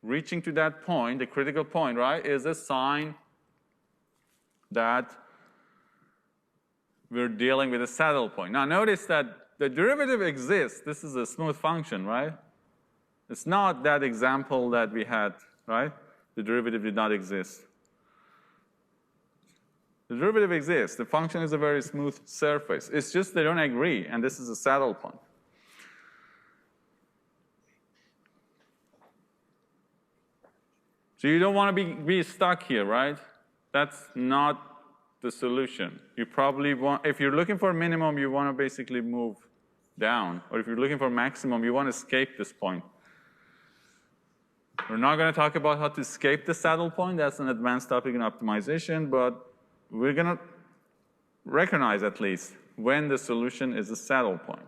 reaching to that point, the critical point, right, is a sign that we're dealing with a saddle point. Now, notice that the derivative exists. This is a smooth function, right? It's not that example that we had, right? The derivative did not exist. The derivative exists. The function is a very smooth surface. It's just they don't agree, and this is a saddle point. So you don't want to be stuck here, right? That's not the solution. You probably want, if you're looking for a minimum, you want to basically move down. Or if you're looking for maximum, you want to escape this point. We're not going to talk about how to escape the saddle point. That's an advanced topic in optimization, but we're going to recognize at least when the solution is a saddle point.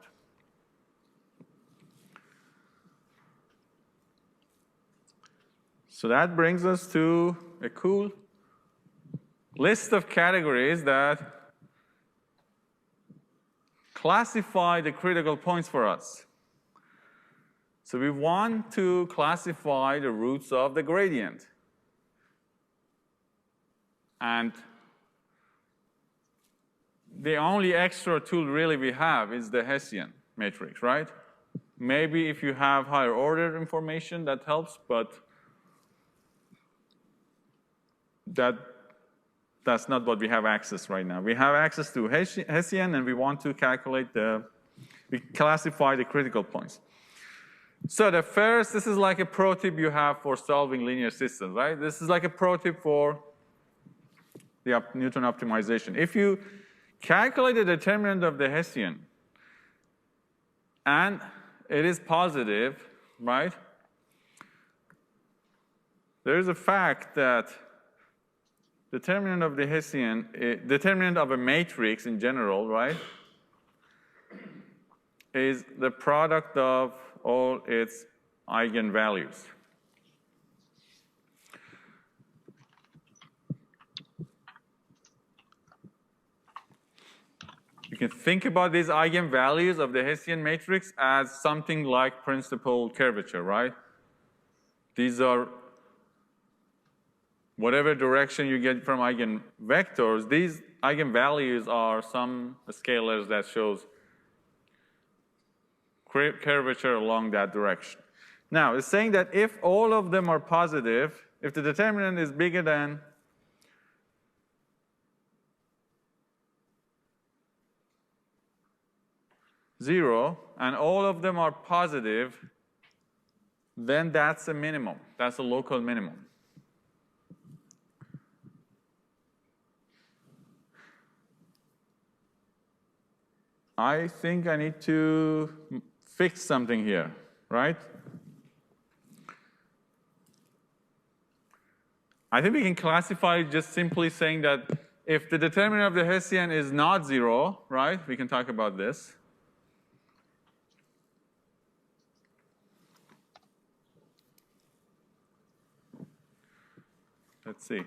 So that brings us to a cool list of categories that classify the critical points for us. So we want to classify the roots of the gradient. And the only extra tool really we have is the Hessian matrix, right? Maybe if you have higher order information, that helps, but that's not what we have access right now. We have access to Hessian, and we want to calculate we classify the critical points. So the first, this is like a pro tip you have for solving linear systems, right? This is like a pro tip for the Newton optimization. If you calculate the determinant of the Hessian, and it is positive, right? There is a fact that determinant of the Hessian, determinant of a matrix in general, right, is the product of all its eigenvalues. You can think about these eigenvalues of the Hessian matrix as something like principal curvature, right? These are whatever direction you get from eigenvectors, these eigenvalues are some scalars that shows curvature along that direction. Now, it's saying that if all of them are positive, if the determinant is bigger than zero, and all of them are positive, then that's a minimum. That's a local minimum. I think I need to fix something here, right? I think we can classify it just simply saying that if the determinant of the Hessian is not zero, right? We can talk about this. Let's see.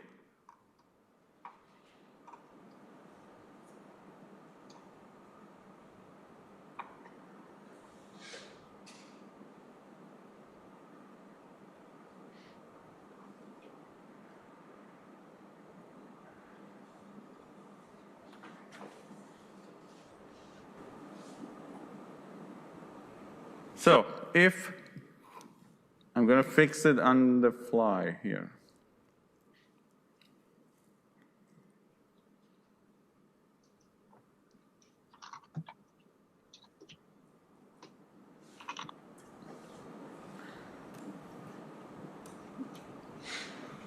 So if I'm going to fix it on the fly here.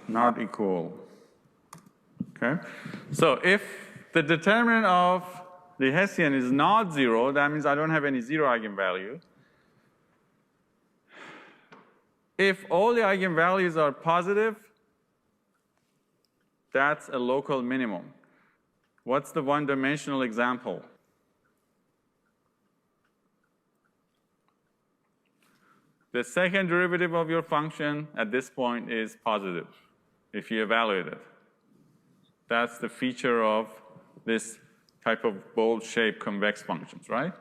Not equal. Okay? So if the determinant of the Hessian is not zero, that means I don't have any zero eigenvalue. If all the eigenvalues are positive, that's a local minimum. What's the one-dimensional example? The second derivative of your function at this point is positive, if you evaluate it. That's the feature of this type of bowl-shaped convex functions, right?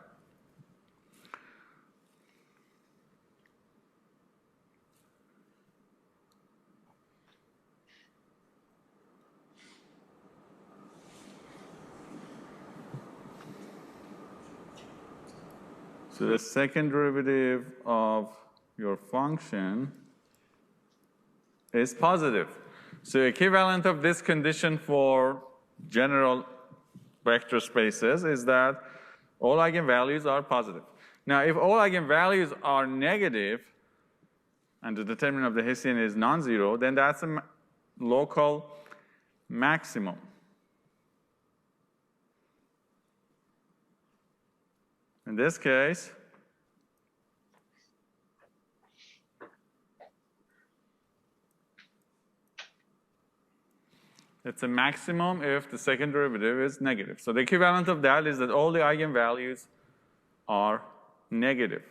So the second derivative of your function is positive. So equivalent of this condition for general vector spaces is that all eigenvalues are positive. Now, if all eigenvalues are negative, and the determinant of the Hessian is non-zero, then that's a local maximum. In this case, it's a maximum if the second derivative is negative. So the equivalent of that is that all the eigenvalues are negative.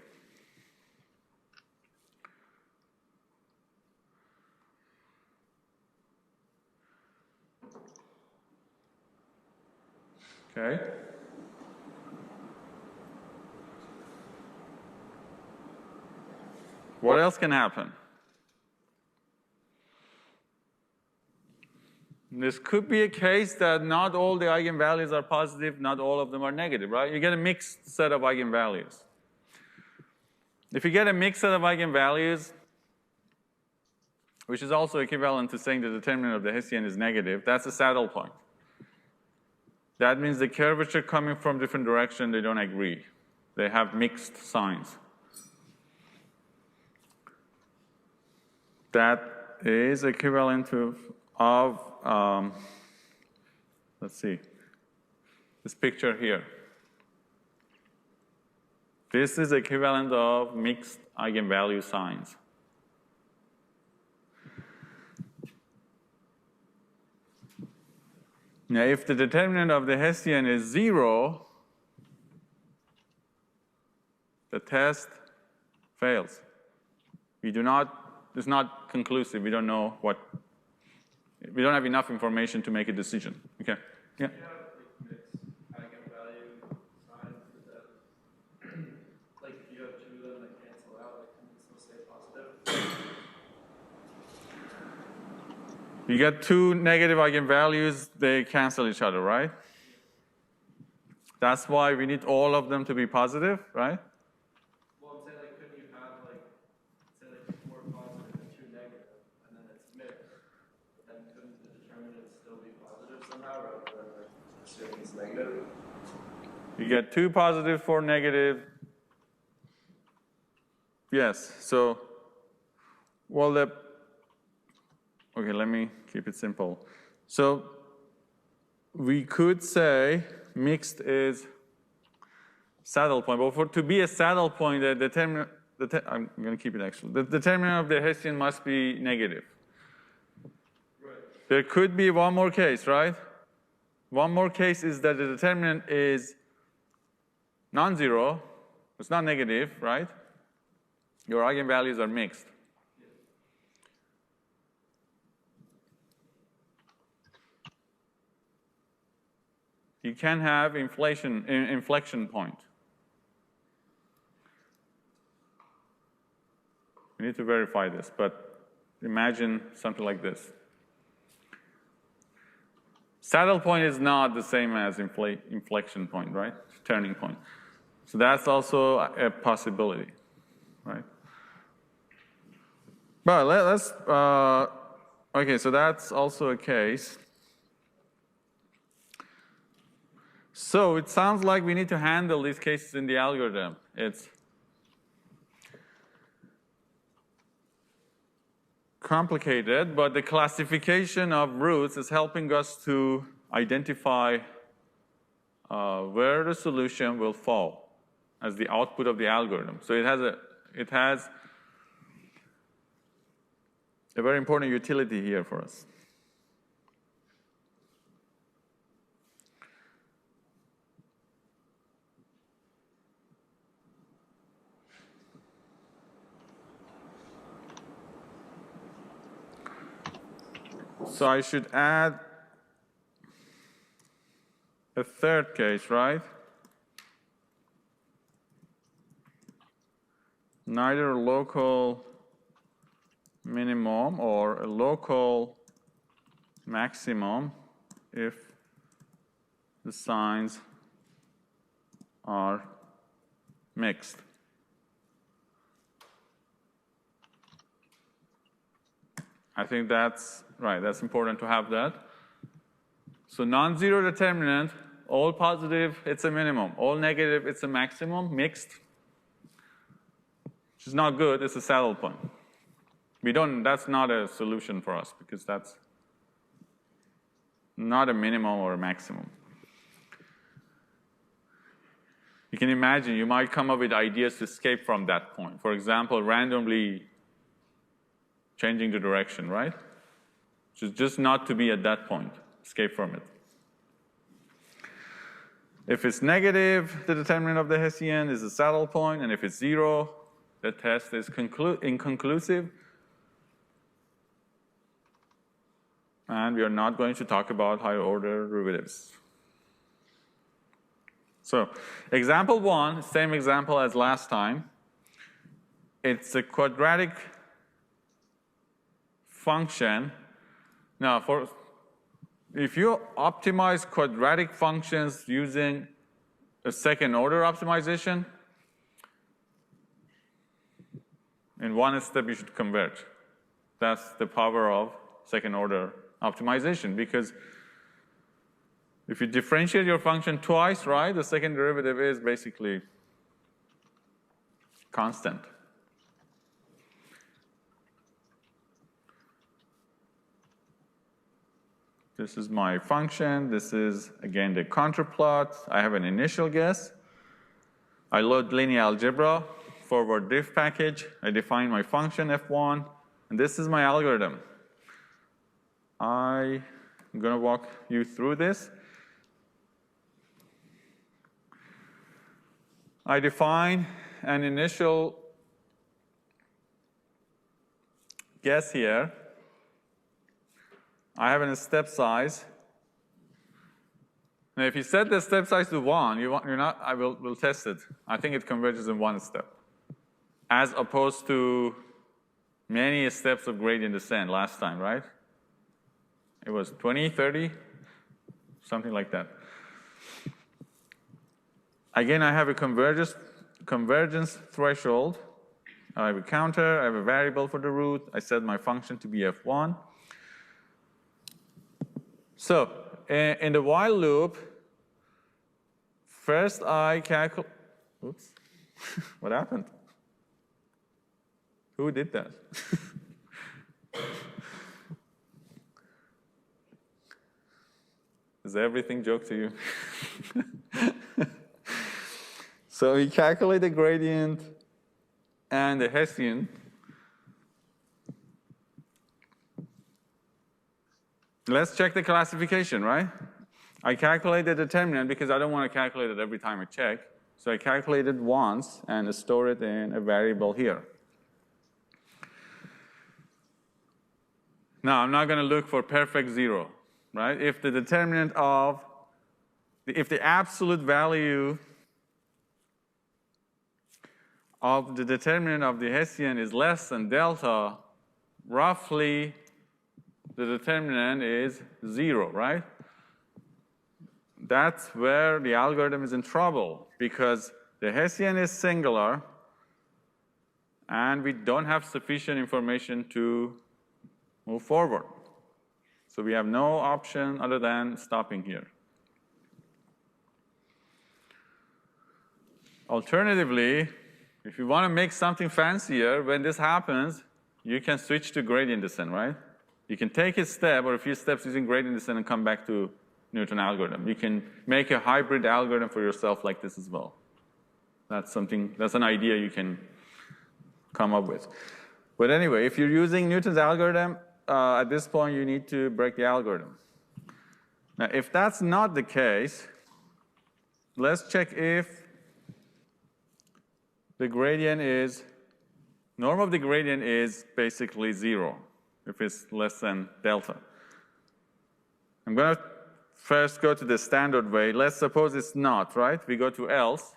Okay? What else can happen? This could be a case that not all the eigenvalues are positive, not all of them are negative, right? You get a mixed set of eigenvalues. If you get a mixed set of eigenvalues, which is also equivalent to saying the determinant of the Hessian is negative, that's a saddle point. That means the curvature coming from different directions, they don't agree. They have mixed signs. That is equivalent to let's see, this picture here. This is equivalent of mixed eigenvalue signs. Now, if the determinant of the Hessian is 0, the test fails. It's not conclusive. We don't know we don't have enough information to make a decision. Okay? Yeah? If you have mixed eigenvalue signs, like if you have two of them that cancel out, can you still stay positive? You get two negative eigenvalues, they cancel each other, right? That's why we need all of them to be positive, right? Well, I'm saying, like, couldn't you have, like, say, like, 4 positive and 2 negative, and then it's mixed? Then couldn't the determinant still be positive somehow, rather than, like, assuming it's negative? You get 2 positive, 4 negative. Yes, so, well, okay, let me keep it simple. So we could say mixed is saddle point, but to be a saddle point, the determinant, I'm going to keep it actually. The determinant of the Hessian must be negative. Right. There could be one more case, right? One more case is that the determinant is non-zero. It's not negative, right? Your eigenvalues are mixed. You can have inflection point. We need to verify this, but imagine something like this. Saddle point is not the same as inflection point, right? Turning point. So that's also a possibility, right? But let's, okay, so that's also a case. So it sounds like we need to handle these cases in the algorithm. It's complicated, but the classification of roots is helping us to identify where the solution will fall as the output of the algorithm. So it has a very important utility here for us. So I should add a third case, right? Neither a local minimum or a local maximum if the signs are mixed. I think that's right, that's important to have that. So non-zero determinant, all positive, it's a minimum. All negative, it's a maximum, mixed. Which is not good, it's a saddle point. That's not a solution for us because that's not a minimum or a maximum. You can imagine you might come up with ideas to escape from that point. For example, randomly changing the direction, right? Which is just not to be at that point, escape from it. If it's negative, the determinant of the Hessian is a saddle point, and if it's zero, the test is inconclusive. And we are not going to talk about higher order derivatives. So, example one, same example as last time. It's a quadratic function. Now, if you optimize quadratic functions using a second order optimization, in one step you should converge. That's the power of second order optimization, because if you differentiate your function twice, right, the second derivative is basically constant. This is my function. This is, again, the contrplot. I have an initial guess. I load linear algebra, forward diff package. I define my function f1, and this is my algorithm. I'm going to walk you through this. I define an initial guess here. I have a step size. Now, if you set the step size to 1, we'll test it. I think it converges in one step, as opposed to many steps of gradient descent last time, right? It was 20, 30, something like that. Again, I have a convergence threshold. I have a counter. I have a variable for the root. I set my function to be f1. So, in the while loop, first I calculate. Oops. What happened? Who did that? Is everything joke to you? So we calculate the gradient and the Hessian. Let's check the classification, right? I calculate the determinant because I don't want to calculate it every time I check. So I calculate it once and store it in a variable here. Now, I'm not going to look for perfect zero, right? If the determinant of, if the absolute value of the determinant of the Hessian is less than delta, roughly the determinant is 0, right? That's where the algorithm is in trouble, because the Hessian is singular, and we don't have sufficient information to move forward. So we have no option other than stopping here. Alternatively, if you want to make something fancier, when this happens, you can switch to gradient descent, right? You can take a step or a few steps using gradient descent and come back to Newton algorithm. You can make a hybrid algorithm for yourself like this as well. That's an idea you can come up with. But anyway, if you're using Newton's algorithm, at this point, you need to break the algorithm. Now, if that's not the case, let's check if the gradient is, norm of the gradient is basically 0, if it's less than delta. I'm going to first go to the standard way. Let's suppose it's not, right? We go to else.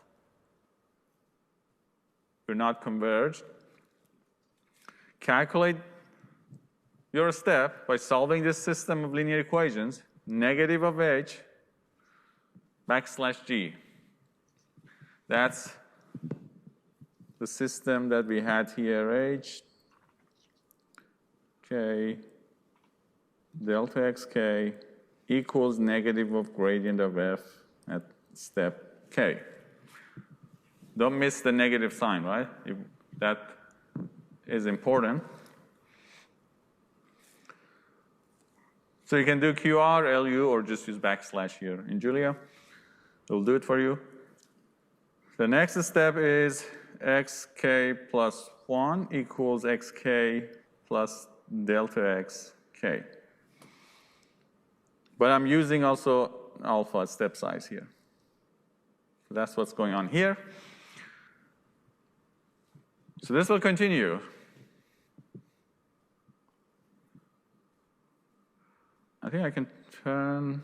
We're not converged. Calculate your step by solving this system of linear equations, negative of h backslash g. That's the system that we had here, h, k, delta xk equals negative of gradient of f at step k. Don't miss the negative sign, right? That is important. So you can do QR, LU, or just use backslash here in Julia. It'll do it for you. The next step is xk plus 1 equals xk plus delta xk. But I'm using also alpha step size here. So that's what's going on here. So this will continue. I think I can turn.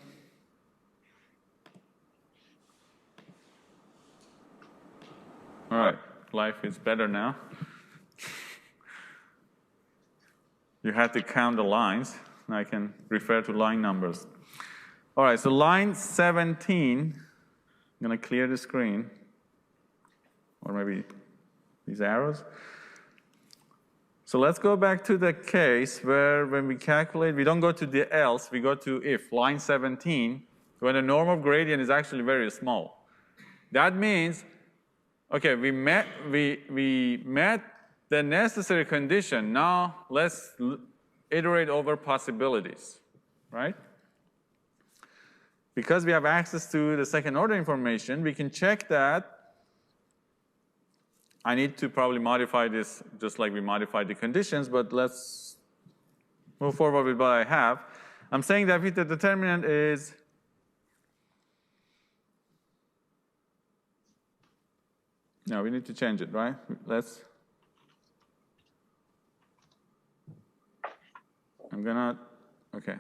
All right, life is better now. You had to count the lines. I can refer to line numbers. All right, so line 17, I'm going to clear the screen, or maybe these arrows. So let's go back to the case where when we calculate, we don't go to the else, we go to if, line 17, when the norm of gradient is actually very small. That means, okay, we met the necessary condition. Now let's iterate over possibilities, right? Because we have access to the second order information, we can check that. I need to probably modify this just like we modified the conditions, but let's move forward with what I have. I'm saying that if the determinant is no, we need to change it, right? Okay.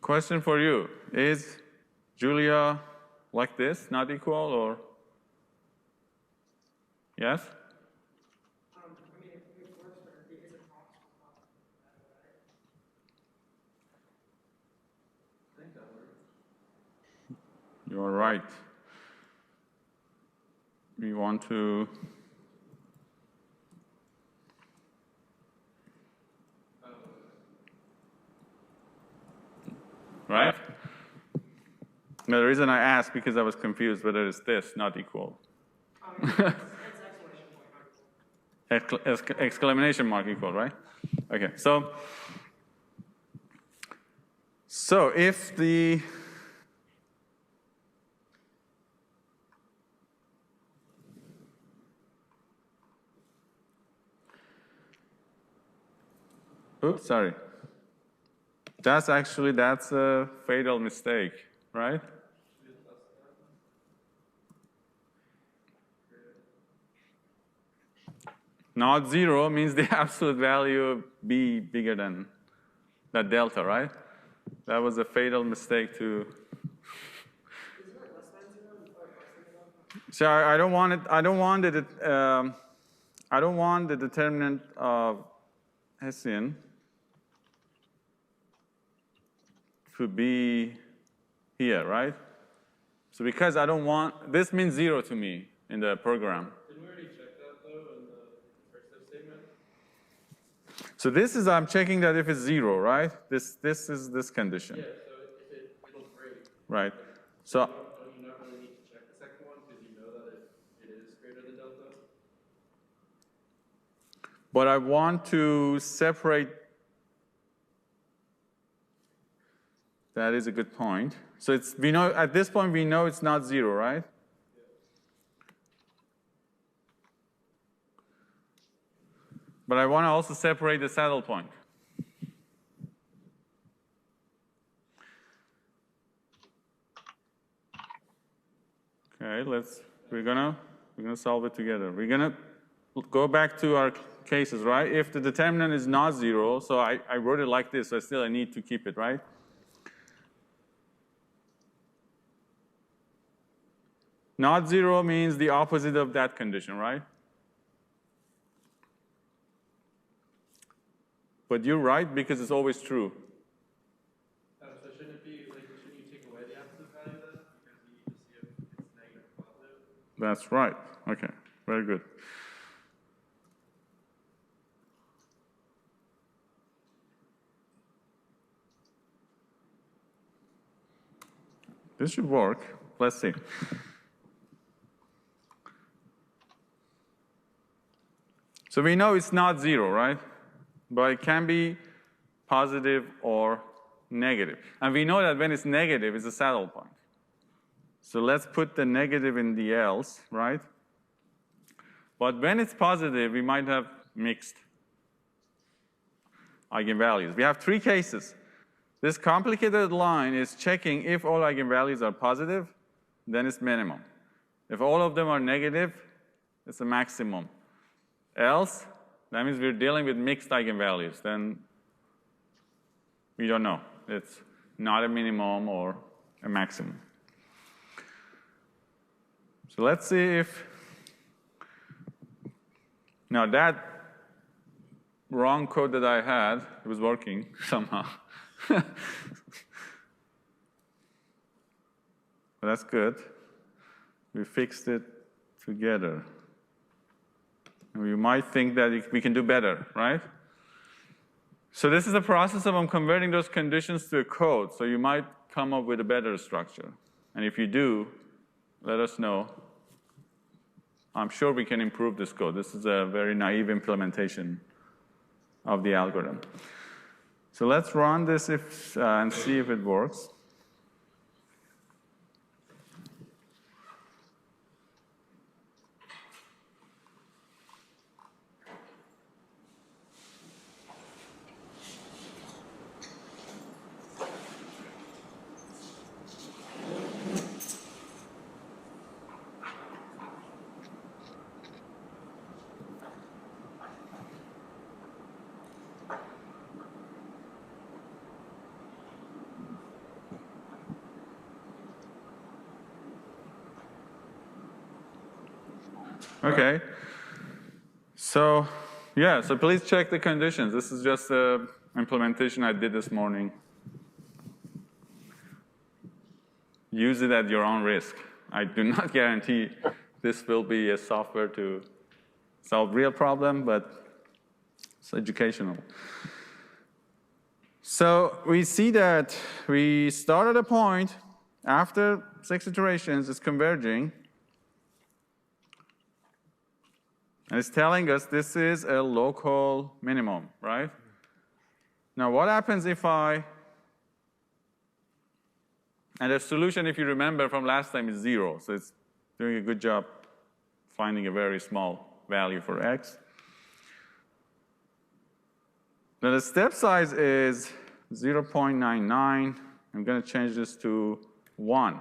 Question for you, is Julia like this, not equal, or? Yes? I mean, if it works for her, is it possible? I think that works. You're right. We want to right? Now, the reason I asked because I was confused whether it's this, not equal. It's Exclamation mark equal, right? Okay, so if the oops, sorry. That's a fatal mistake, right? Not 0 means the absolute value be bigger than that delta, right? That was a fatal mistake to. Isn't it less than 0 before it? So I don't want it. I don't want the determinant of Hessian to be here, right? So because I don't want, this means 0 to me in the program. Didn't we already check that, though, in the first if statement? So this is, I'm checking that if it's 0, right? This is this condition. Yeah, so it'll break. Right. So Don't you not really need to check the second one because you know that it is greater than delta? but I want to separate. That is a good point. So we know at this point we know it's not 0, right? But I want to also separate the saddle point. Okay, we're gonna solve it together. We're gonna go back to our cases, right? If the determinant is not 0, so I wrote it like this, so still I need to keep it, right? Not 0 means the opposite of that condition, right? But you're right because it's always true. So shouldn't it be, like, shouldn't you take away the absolute value then? Because you need to see if it's negative or positive? That's right. Okay, very good. This should work. Let's see. So we know it's not 0, right? But it can be positive or negative. And we know that when it's negative, it's a saddle point. So let's put the negative in the else, right? But when it's positive, we might have mixed eigenvalues. We have 3 cases. This complicated line is checking if all eigenvalues are positive, then it's minimum. If all of them are negative, it's a maximum. Else, that means we're dealing with mixed eigenvalues. Then we don't know. It's not a minimum or a maximum. So let's see if, now that wrong code that I had, it was working somehow. But that's good. We fixed it together. And you might think that we can do better, right? So this is a process of converting those conditions to a code. So you might come up with a better structure. And if you do, let us know. I'm sure we can improve this code. This is a very naive implementation of the algorithm. So let's run this and see if it works. Okay. So, yeah, so please check the conditions. This is just an implementation I did this morning. Use it at your own risk. I do not guarantee this will be a software to solve real problem, but it's educational. So we see that we start at a point, after 6 iterations, it's converging. And it's telling us this is a local minimum, right? Now, what happens if and the solution, if you remember from last time, is 0. So it's doing a good job finding a very small value for x. Now, the step size is 0.99. I'm going to change this to 1.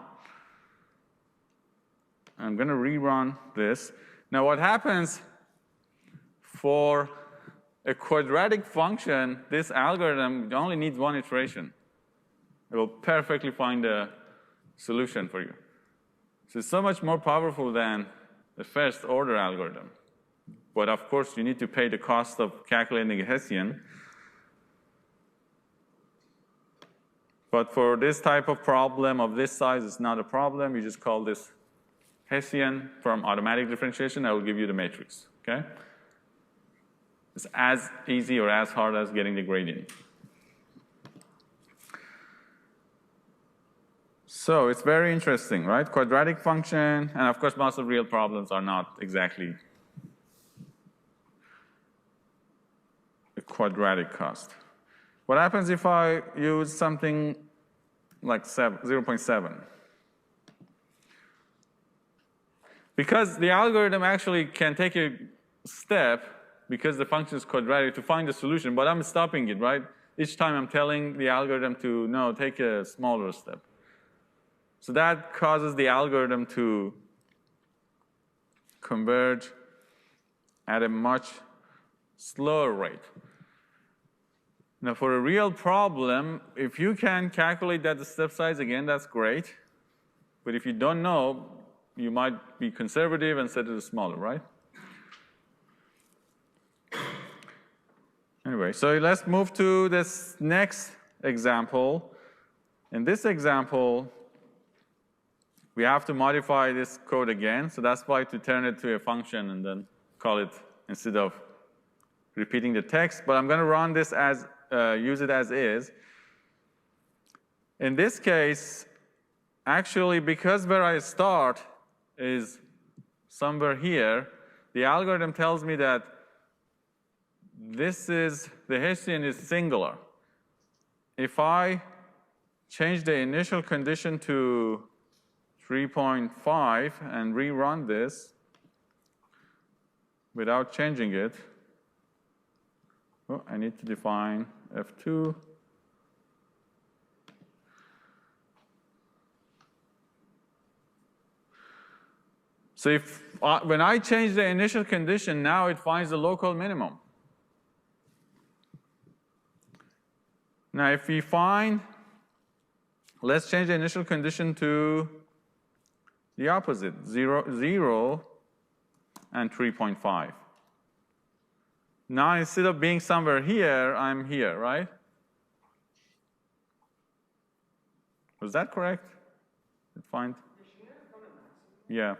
I'm going to rerun this. Now, what happens for a quadratic function, this algorithm only needs 1 iteration. It will perfectly find a solution for you. So it's so much more powerful than the first order algorithm. But of course, you need to pay the cost of calculating a Hessian. But for this type of problem of this size, it's not a problem. You just call this Hessian from automatic differentiation. I will give you the matrix, okay? It's as easy or as hard as getting the gradient. So it's very interesting, right? Quadratic function, and of course, most of real problems are not exactly a quadratic cost. What happens if I use something like 0.7? Because the algorithm actually can take a step because the function is quadratic, to find the solution, but I'm stopping it, right? Each time I'm telling the algorithm to, no, take a smaller step. So that causes the algorithm to converge at a much slower rate. Now, for a real problem, if you can calculate that step size, again, that's great. But if you don't know, you might be conservative and set it smaller, right? Anyway, so let's move to this next example. In this example, we have to modify this code again. So that's why to turn it to a function and then call it instead of repeating the text. But I'm going to run this as, use it as is. In this case, actually, because where I start is somewhere here, the algorithm tells me that this is, the Hessian is singular. If I change the initial condition to 3.5 and rerun this without changing it, oh, I need to define F2. So if, when I change the initial condition, now it finds the local minimum. Now, if we find, let's change the initial condition to the opposite, 0 and 3.5. Now, instead of being somewhere here, I'm here, right? Was that correct? Find? Yeah.